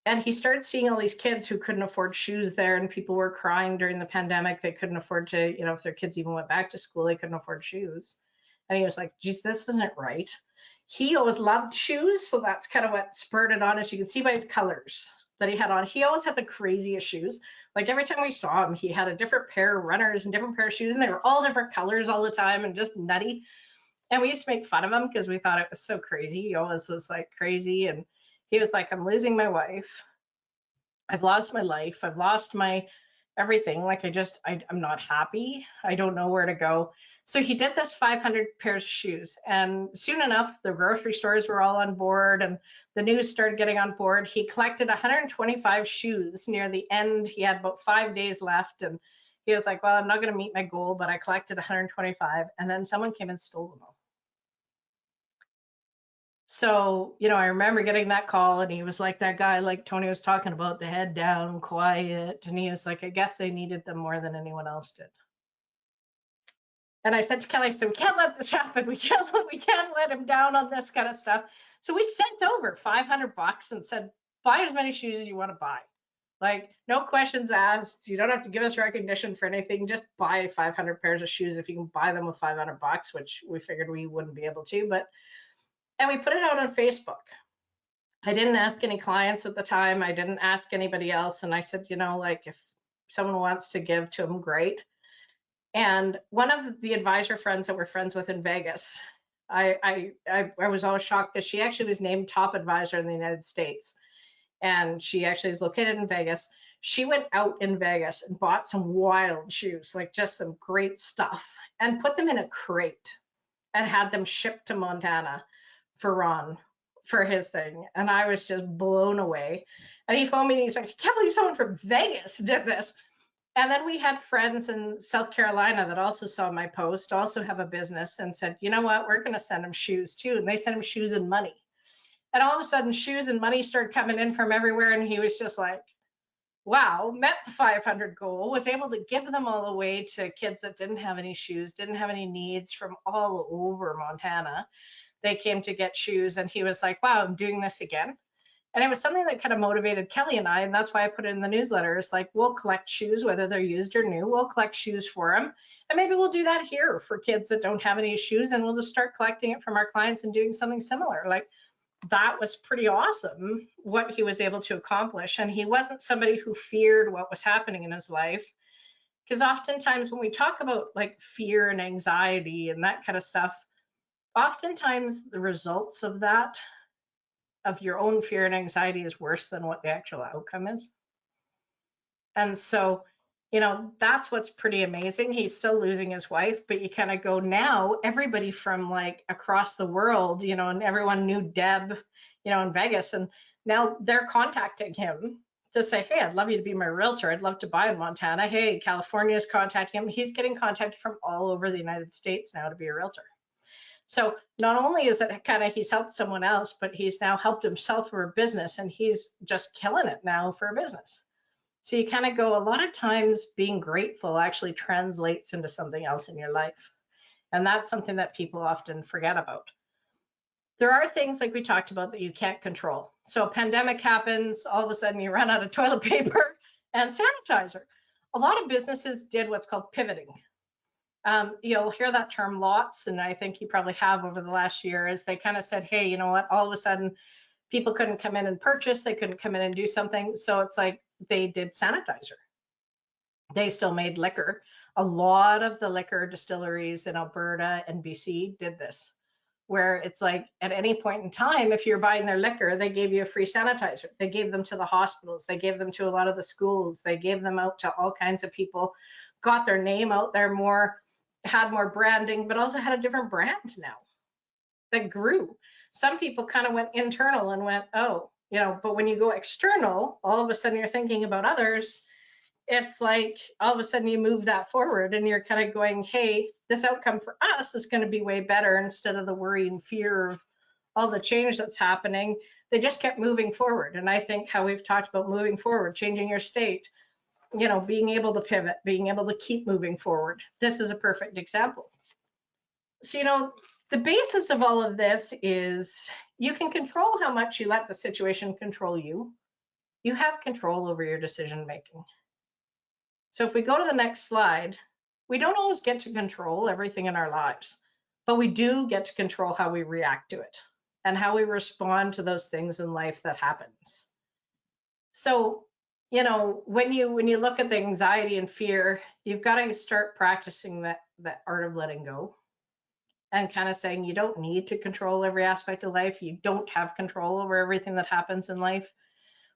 And he started seeing all these kids who couldn't afford shoes there, and people were crying during the pandemic. They couldn't afford to, if their kids even went back to school, they couldn't afford shoes. And he was like, geez, this isn't right. He always loved shoes, so that's kind of what spurred it on. As you can see by his colors that he had on, he always had the craziest shoes. Like every time we saw him, he had a different pair of runners and different pair of shoes, and they were all different colors all the time and just nutty. And we used to make fun of him because we thought it was so crazy. He always was like crazy. And he was like, I'm losing my wife. I've lost my life. I've lost my everything. Like I'm not happy. I don't know where to go. So he did this 500 pairs of shoes, and soon enough, the grocery stores were all on board and the news started getting on board. He collected 125 shoes near the end. He had about 5 days left, and he was like, well, I'm not going to meet my goal, but I collected 125. And then someone came and stole them all. So, I remember getting that call, and he was like that guy, like Tony was talking about, the head down, quiet. And he was like, I guess they needed them more than anyone else did. And I said to Kelly, I said, we can't let this happen. We can't let him down on this kind of stuff. So we sent over $500 and said, buy as many shoes as you want to buy. Like, no questions asked. You don't have to give us recognition for anything. Just buy 500 pairs of shoes if you can buy them with $500, which we figured we wouldn't be able to. And we put it out on Facebook. I didn't ask any clients at the time. I didn't ask anybody else. And I said, like, if someone wants to give to them, great. And one of the advisor friends that we're friends with in Vegas, I was always shocked because she actually was named top advisor in the United States. And she actually is located in Vegas. She went out in Vegas and bought some wild shoes, like just some great stuff, and put them in a crate and had them shipped to Montana for Ron for his thing. And I was just blown away. And he phoned me and he's like, I can't believe someone from Vegas did this. And then we had friends in South Carolina that also saw my post, also have a business, and said, you know what, we're going to send him shoes too. And they sent him shoes and money. And all of a sudden, shoes and money started coming in from everywhere. And he was just like, wow, met the 500 goal, was able to give them all away to kids that didn't have any shoes, didn't have any needs from all over Montana. They came to get shoes. And he was like, wow, I'm doing this again. And it was something that kind of motivated Kelly and I, and that's why I put it in the newsletter. It's like, we'll collect shoes, whether they're used or new, we'll collect shoes for them. And maybe we'll do that here for kids that don't have any shoes, and we'll just start collecting it from our clients and doing something similar. Like, that was pretty awesome what he was able to accomplish. And he wasn't somebody who feared what was happening in his life. Because oftentimes when we talk about like fear and anxiety and that kind of stuff, oftentimes the results of that, of your own fear and anxiety, is worse than what the actual outcome is. And so, that's what's pretty amazing. He's still losing his wife, but you kind of go, now everybody from like across the world, and everyone knew Deb, in Vegas, and now they're contacting him to say, hey, I'd love you to be my realtor. I'd love to buy in Montana. Hey, California's contacting him. He's getting contacted from all over the United States now to be a realtor. So not only is it kind of he's helped someone else, but he's now helped himself for a business, and he's just killing it now for a business. So you kind of go, a lot of times being grateful actually translates into something else in your life. And that's something that people often forget about. There are things like we talked about that you can't control. So a pandemic happens, all of a sudden you run out of toilet paper and sanitizer. A lot of businesses did what's called pivoting. You'll hear that term lots, and I think you probably have over the last year, is they kind of said, hey, you know what, all of a sudden people couldn't come in and purchase, they couldn't come in and do something. So it's like they did sanitizer. They still made liquor. A lot of the liquor distilleries in Alberta and BC did this, where it's like at any point in time, if you're buying their liquor, they gave you a free sanitizer. They gave them to the hospitals. They gave them to a lot of the schools. They gave them out to all kinds of people, got their name out there more, had more branding, but also had a different brand now that grew. Some people kind of went internal and went, oh, but when you go external, all of a sudden you're thinking about others. It's like all of a sudden you move that forward and you're kind of going, hey, this outcome for us is going to be way better, instead of the worry and fear of all the change that's happening. They just kept moving forward. And I think how we've talked about moving forward, changing your state, being able to pivot, being able to keep moving forward. This is a perfect example. So, the basis of all of this is you can control how much you let the situation control you. You have control over your decision making. So if we go to the next slide, we don't always get to control everything in our lives, but we do get to control how we react to it and how we respond to those things in life that happens. So, when you look at the anxiety and fear, you've got to start practicing that art of letting go, and kind of saying you don't need to control every aspect of life. You don't have control over everything that happens in life.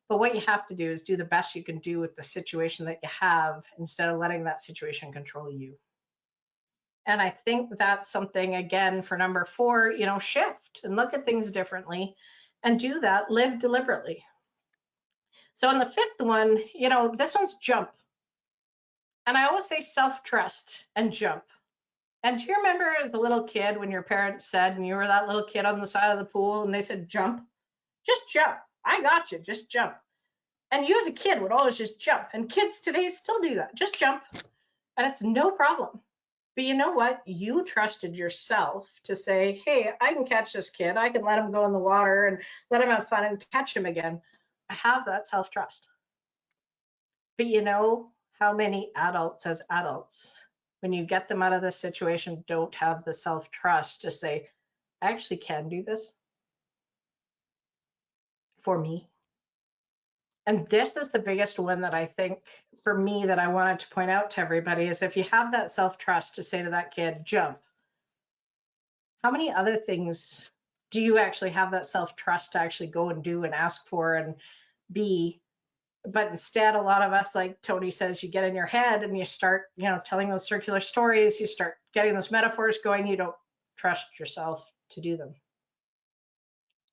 But what you have to do is do the best you can do with the situation that you have, instead of letting that situation control you. And I think that's something, again, for number 4, shift and look at things differently and do that, live deliberately. So on the 5th one, this one's jump. And I always say self-trust and jump. And do you remember as a little kid when your parents said, and you were that little kid on the side of the pool and they said, jump, just jump. I got you, just jump. And you as a kid would always just jump. And kids today still do that, just jump. And it's no problem. But you know what? You trusted yourself to say, hey, I can catch this kid. I can let him go in the water and let him have fun and catch him again. I have that self-trust. But you know how many adults as adults, when you get them out of this situation, don't have the self-trust to say, I actually can do this for me. And this is the biggest one that I think for me that I wanted to point out to everybody is if you have that self-trust to say to that kid, jump, how many other things do you actually have that self-trust to actually go and do and ask for and be? But instead, a lot of us, like Tony says, you get in your head and you start, telling those circular stories, you start getting those metaphors going, you don't trust yourself to do them.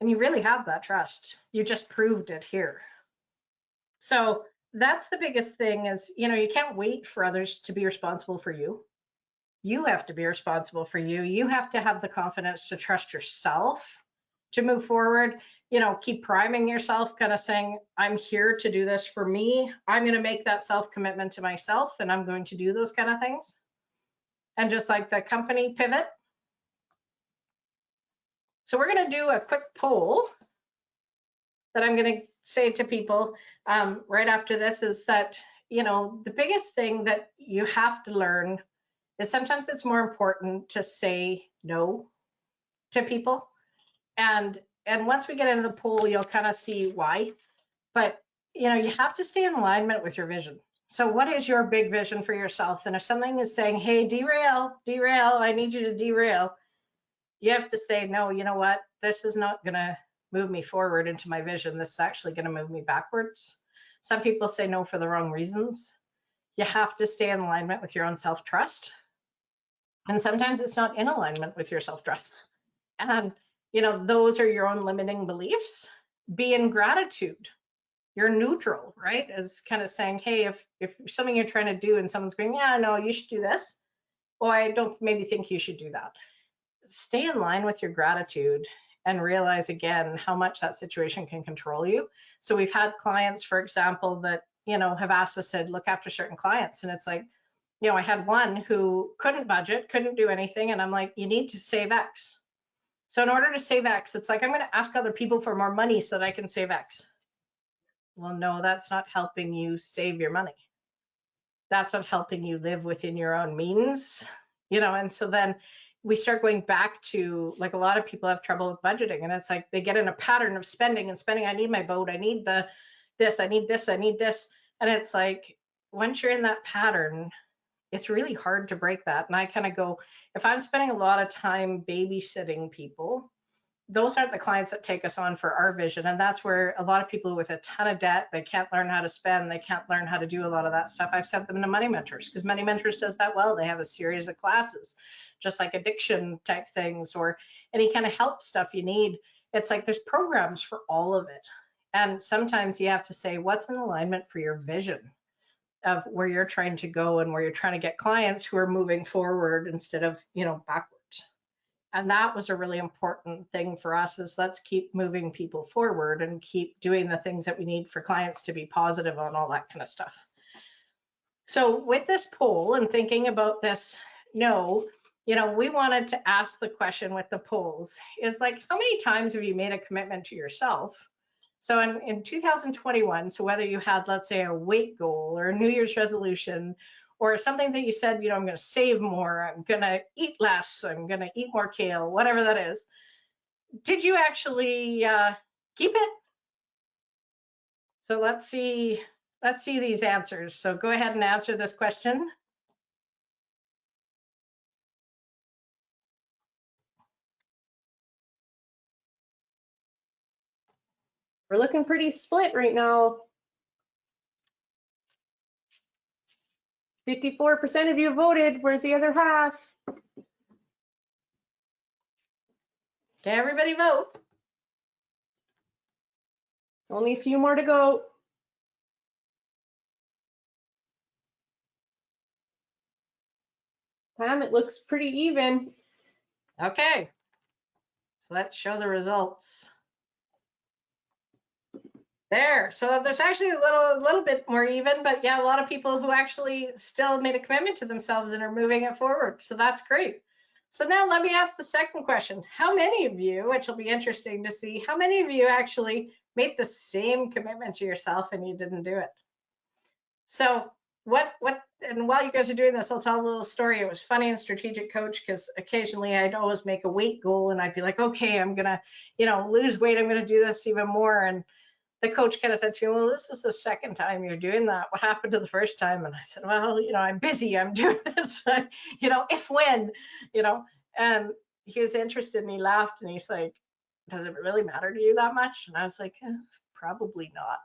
And you really have that trust. You just proved it here. So that's the biggest thing is, you can't wait for others to be responsible for you. You have to be responsible for you. You have to have the confidence to trust yourself to move forward. Keep priming yourself, kind of saying, I'm here to do this for me. I'm going to make that self-commitment to myself and I'm going to do those kind of things. And just like the company pivot. So we're going to do a quick poll that I'm going to say to people right after this is that, the biggest thing that you have to learn is sometimes it's more important to say no to people. And once we get into the poll, you'll kind of see why. But, you have to stay in alignment with your vision. So what is your big vision for yourself? And if something is saying, hey, derail, I need you to derail, you have to say, no, you know what? This is not going to move me forward into my vision. This is actually going to move me backwards. Some people say no for the wrong reasons. You have to stay in alignment with your own self-trust. And sometimes it's not in alignment with your self-trust. And, those are your own limiting beliefs. Be in gratitude. You're neutral, right? As kind of saying, hey, if something you're trying to do and someone's going, yeah, no, you should do this. Well, I don't maybe think you should do that. Stay in line with your gratitude and realize again how much that situation can control you. So we've had clients, for example, that, have asked us to look after certain clients. And it's like, I had one who couldn't budget, couldn't do anything. And I'm like, you need to save X. So in order to save X, it's like, I'm going to ask other people for more money so that I can save X. Well, no, that's not helping you save your money. That's not helping you live within your own means, and so then we start going back to, like, a lot of people have trouble with budgeting, and it's like they get in a pattern of spending. I need my boat, I need this, I need this, I need this. And it's like, once you're in that pattern, it's really hard to break that. And I kind of go, if I'm spending a lot of time babysitting people, those aren't the clients that take us on for our vision. And that's where a lot of people with a ton of debt, they can't learn how to spend, they can't learn how to do a lot of that stuff. I've sent them to Money Mentors because Money Mentors does that well. They have a series of classes, just like addiction type things or any kind of help stuff you need. It's like there's programs for all of it. And sometimes you have to say, what's in alignment for your vision of where you're trying to go and where you're trying to get clients who are moving forward instead of, backwards. And that was a really important thing for us is let's keep moving people forward and keep doing the things that we need for clients to be positive on, all that kind of stuff. So with this poll and thinking about this, we wanted to ask the question with the polls is like, how many times have you made a commitment to yourself? So in 2021, so whether you had, let's say, a weight goal or a New Year's resolution or something that you said, I'm going to save more, I'm going to eat less, I'm going to eat more kale, whatever that is, did you actually keep it? So let's see these answers. So go ahead and answer this question.
We're looking pretty split right now. 54% of you voted. Where's the other half?
Okay, everybody vote.
Only a few more to go. Pam, it looks pretty even.
Okay, so let's show the results. There, so there's actually a little bit more even, but yeah, a lot of people who actually still made a commitment to themselves and are moving it forward. So that's great. So now let me ask the second question. How many of you, which will be interesting to see, how many of you actually made the same commitment to yourself and you didn't do it? So and while you guys are doing this, I'll tell a little story. It was funny in Strategic Coach because occasionally I'd always make a weight goal and I'd be like, okay, I'm gonna, lose weight. I'm gonna do this even more. And the coach kind of said to me, well, this is the second time you're doing that. What happened to the first time? And I said, well, I'm busy. I'm doing this, if when, and he was interested and he laughed and he's like, does it really matter to you that much? And I was like, probably not.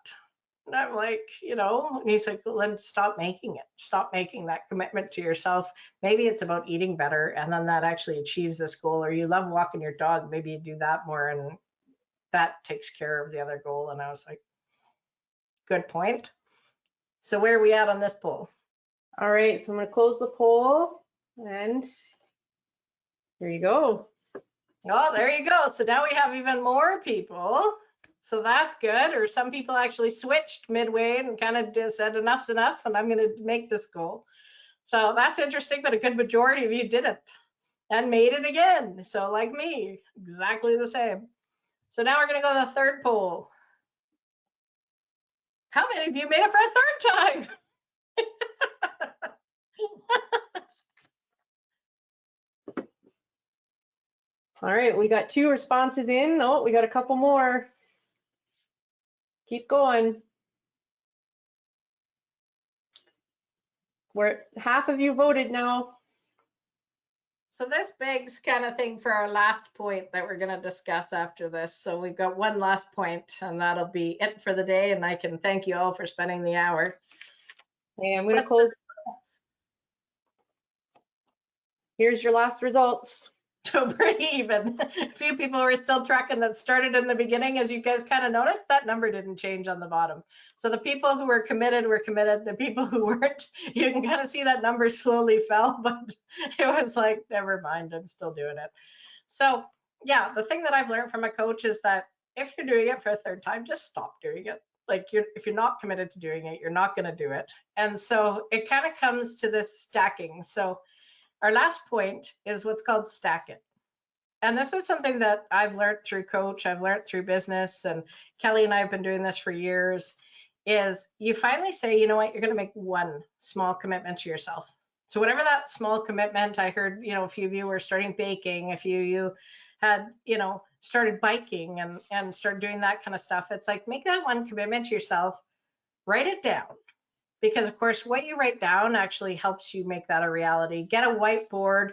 And I'm like, and he's like, well, then stop making it. Stop making that commitment to yourself. Maybe it's about eating better and then that actually achieves this goal. Or you love walking your dog. Maybe you do that more and that takes care of the other goal. And I was like, good point. So where are we at on this poll?
All right, so I'm going to close the poll and here you go.
Oh, there you go. So now we have even more people. So that's good. Or some people actually switched midway and kind of said enough's enough and I'm going to make this goal. So that's interesting, but a good majority of you did it and made it again. So like me, exactly the same. So now we're going to go to the third poll. How many of you made it for a third time?
All right, we got 2 responses in. Oh, we got a couple more. Keep going. Half of you voted now.
So this begs kind of thing for our last point that we're going to discuss after this. So we've got one last point and that'll be it for the day. And I can thank you all for spending the hour.
Okay, I'm going to close. Here's your last results.
So pretty even. A few people were still tracking that started in the beginning. As you guys kind of noticed, that number didn't change on the bottom. So the people who were committed were committed. The people who weren't, you can kind of see that number slowly fell, but it was like, never mind, I'm still doing it. So yeah, the thing that I've learned from a coach is that if you're doing it for a third time, just stop doing it. Like if you're not committed to doing it, you're not going to do it. And so it kind of comes to this stacking. So our last point is what's called stack it. And this was something that I've learned through coach, I've learned through business, and Kelly and I have been doing this for years, is you finally say, you know what, you're going to make one small commitment to yourself. So whatever that small commitment, I heard, a few of you were starting baking, a few of you had, started biking and started doing that kind of stuff. It's like, make that one commitment to yourself, write it down. Because of course, what you write down actually helps you make that a reality. Get a whiteboard,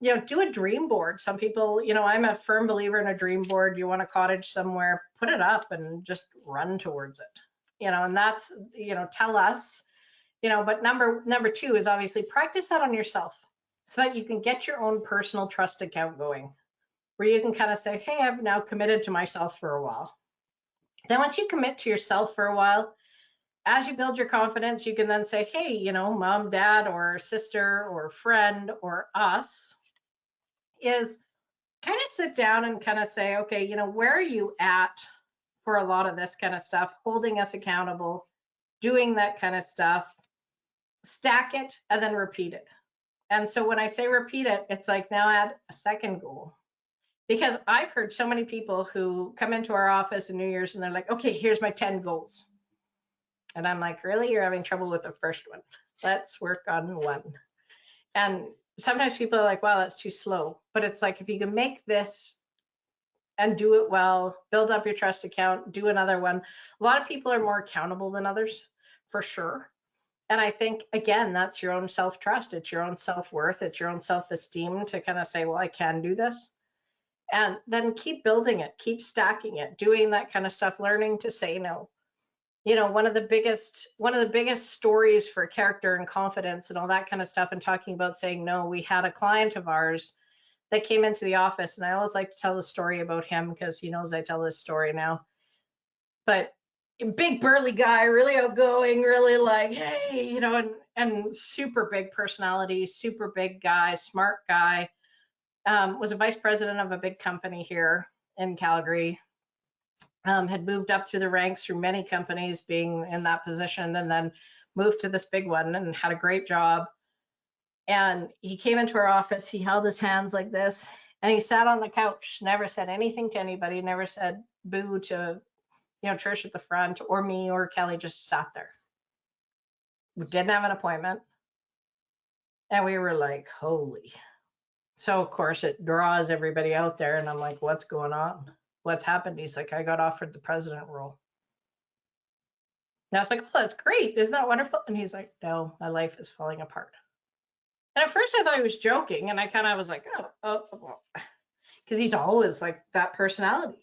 do a dream board. Some people, I'm a firm believer in a dream board. You want a cottage somewhere, put it up and just run towards it. And that's, tell us, but number 2 is obviously practice that on yourself so that you can get your own personal trust account going, where you can kind of say, hey, I've now committed to myself for a while. Then once you commit to yourself for a while, as you build your confidence, you can then say, hey, mom, dad, or sister, or friend, or us, is kind of sit down and kind of say, okay, where are you at for a lot of this kind of stuff, holding us accountable, doing that kind of stuff, stack it, and then repeat it. And so when I say repeat it, it's like now add a second goal. Because I've heard so many people who come into our office in New Year's and they're like, okay, here's my 10 goals. And I'm like, really? You're having trouble with the first one. Let's work on one. And sometimes people are like, wow, that's too slow. But it's like, if you can make this and do it well, build up your trust account, do another one. A lot of people are more accountable than others, for sure. And I think, again, that's your own self-trust. It's your own self-worth. It's your own self-esteem to kind of say, well, I can do this. And then keep building it, keep stacking it, doing that kind of stuff, learning to say no. you know, one of the biggest stories for character and confidence and all that kind of stuff, and talking about saying no, we had a client of ours that came into the office, and I always like to tell the story about him because he knows I tell this story now. But big burly guy, really outgoing, really like, hey, you know, and super big personality, super big guy, smart guy. Was a vice president of a big company here in Calgary. Had moved up through the ranks through many companies being in that position, and then moved to this big one and had a great job. And he came into our office, he held his hands like this, and he sat on the couch, never said anything to anybody, never said boo to, you know, Trish at the front or me or Kelly, just sat there. We didn't have an appointment. And we were like, holy. So of course it draws everybody out there, and I'm like, what's going on? What's happened? He's like, I got offered the president role. And I was like, oh, that's great. Isn't that wonderful? And he's like, no, my life is falling apart. And at first I thought he was joking, and I kind of was like, oh, because he's always like that personality.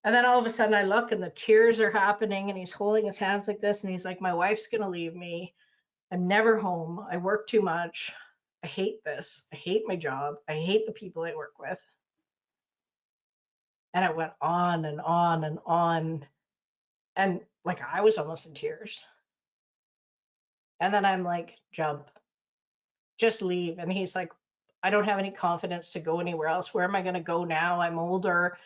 And then all of a sudden I look and the tears are happening, and he's holding his hands like this, and he's like, my wife's going to leave me. I'm never home. I work too much. I hate this. I hate my job. I hate the people I work with. And it went on and on and on. And like, I was almost in tears. And then I'm like, jump, just leave. And he's like, I don't have any confidence to go anywhere else. Where am I going to go now? I'm older.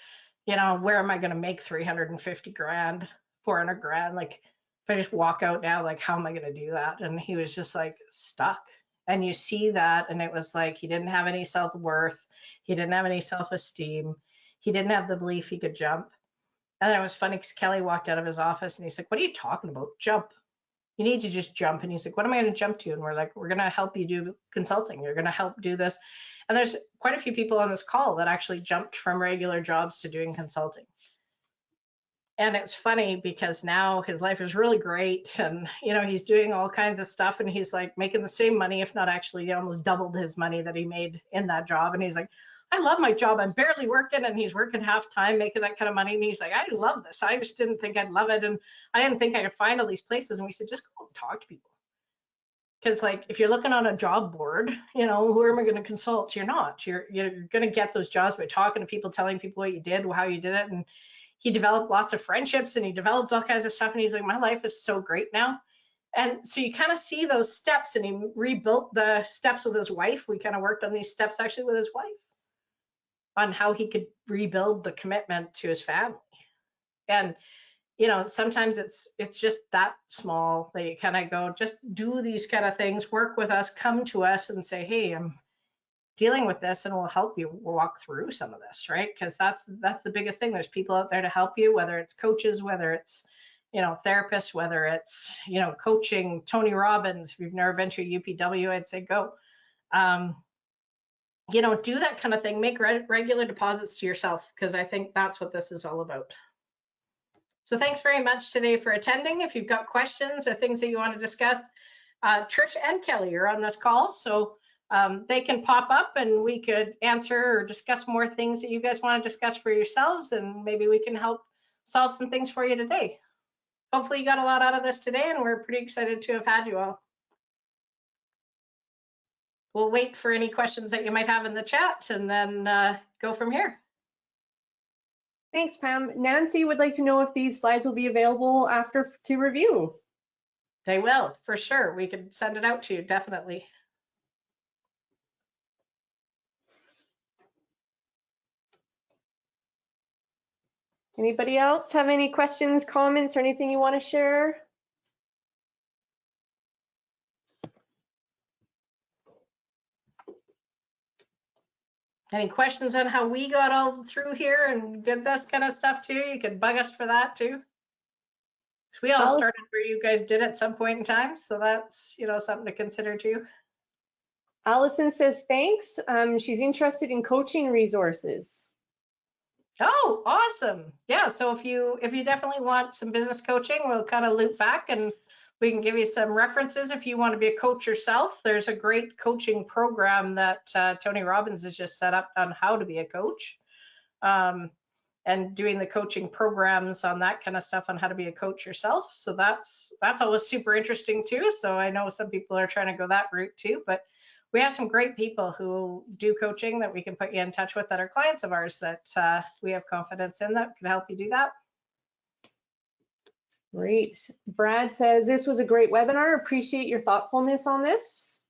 You know, where am I going to make 350 grand, 400 grand? Like, if I just walk out now, like, how am I going to do that? And he was just like stuck. And you see that. And it was like, he didn't have any self-worth. He didn't have any self-esteem. He didn't have the belief he could jump. And then it was funny because Kelly walked out of his office and he's like, what are you talking about? Jump. You need to just jump. And he's like, what am I going to jump to? And we're like, we're going to help you do consulting. You're going to help do this. And there's quite a few people on this call that actually jumped from regular jobs to doing consulting. And it's funny because now his life is really great, and you know, he's doing all kinds of stuff, and he's like making the same money, if not actually almost doubled his money that he made in that job. And he's like, I love my job. I'm barely working, and he's working half time making that kind of money. And he's like, I love this. I just didn't think I'd love it, and I didn't think I could find all these places. And we said, just go and talk to people. Because like, if you're looking on a job board, you know, who am I going to consult? You're not. You're going to get those jobs by talking to people, telling people what you did, how you did it. And he developed lots of friendships, and he developed all kinds of stuff. And he's like, my life is so great now. And so you kind of see those steps, and he rebuilt the steps with his wife. We kind of worked on these steps actually with his wife on how he could rebuild the commitment to his family. And you know, sometimes it's just that small that you kind of go, just do these kind of things, work with us, come to us and say, hey, I'm dealing with this, and we'll help you walk through some of this, right? Because that's the biggest thing. There's people out there to help you, whether it's coaches, whether it's, you know, therapists, whether it's, you know, coaching. Tony Robbins, if you've never been to a UPW, I'd say go. You know, do that kind of thing. Make regular deposits to yourself, because I think that's what this is all about. So thanks very much today for attending. If you've got questions or things that you want to discuss, Trish and Kelly are on this call, so they can pop up and we could answer or discuss more things that you guys want to discuss for yourselves, and maybe we can help solve some things for you today. Hopefully you got a lot out of this today, and we're pretty excited to have had you all. We'll wait for any questions that you might have in the chat, and then go from here.
Thanks, Pam. Nancy would like to know if these slides will be available after to review.
They will, for sure. We could send it out to you, definitely.
Anybody else have any questions, comments, or anything you want to share?
Any questions on how we got all through here and did this kind of stuff too? You could bug us for that too. So we all started where you guys did at some point in time, so that's, you know, something to consider too.
Allison says thanks. She's interested in coaching resources.
Oh, awesome. Yeah, so if you definitely want some business coaching, we'll kind of loop back and we can give you some references. If you want to be a coach yourself, there's a great coaching program that Tony Robbins has just set up on how to be a coach. and doing the coaching programs on that kind of stuff on how to be a coach yourself. So that's always super interesting too. So I know some people are trying to go that route too, but we have some great people who do coaching that we can put you in touch with that are clients of ours that we have confidence in that can help you do that.
Great. Brad says, this was a great webinar. Appreciate your thoughtfulness on this.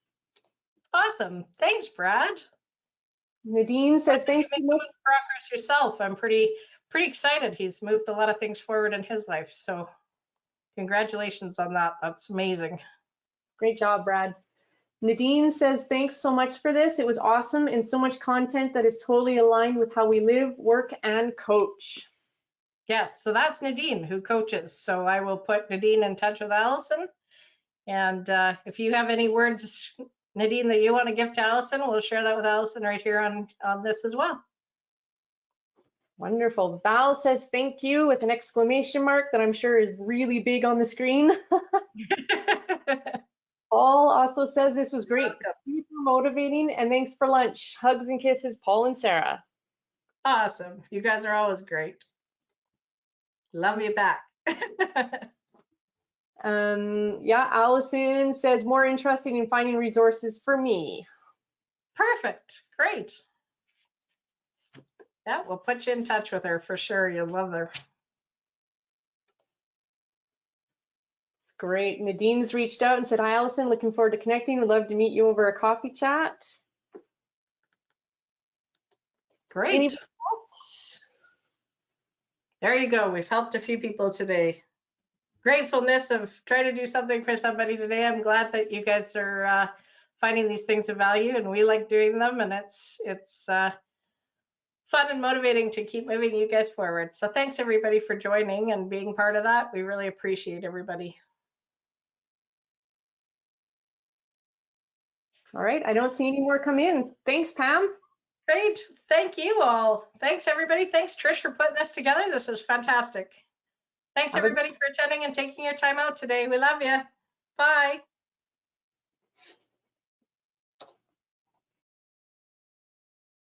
Awesome. Thanks, Brad.
Nadine says, thanks so much.
Progress yourself. I'm pretty excited. He's moved a lot of things forward in his life. So congratulations on that. That's amazing.
Great job, Brad. Nadine says, thanks so much for this. It was awesome and so much content that is totally aligned with how we live, work, and coach.
Yes, so that's Nadine who coaches. So I will put Nadine in touch with Allison. And if you have any words, Nadine, that you want to give to Allison, we'll share that with Allison right here on this as well.
Wonderful. Val says thank you with an exclamation mark that I'm sure is really big on the screen. Paul also says this was great, super motivating, and thanks for lunch. Hugs and kisses, Paul and Sarah.
Awesome. You guys are always great. Love you back.
Yeah, Allison says more interested in finding resources for me.
Perfect. Great. Yeah, we'll put you in touch with her for sure. You'll love her.
It's great. Nadine's reached out and said, hi, Allison, looking forward to connecting. Would love to meet you over a coffee chat.
Great.
Anybody else?
There you go. We've helped a few people today. Gratefulness of trying to do something for somebody today. I'm glad that you guys are finding these things of value, and we like doing them, and it's fun and motivating to keep moving you guys forward. So thanks everybody for joining and being part of that. We really appreciate everybody.
All right, I don't see any more come in. Thanks, Pam.
Great. Thank you all. Thanks everybody. Thanks Trish for putting this together. This was fantastic. Thanks everybody for attending and taking your time out today. We love you. Bye.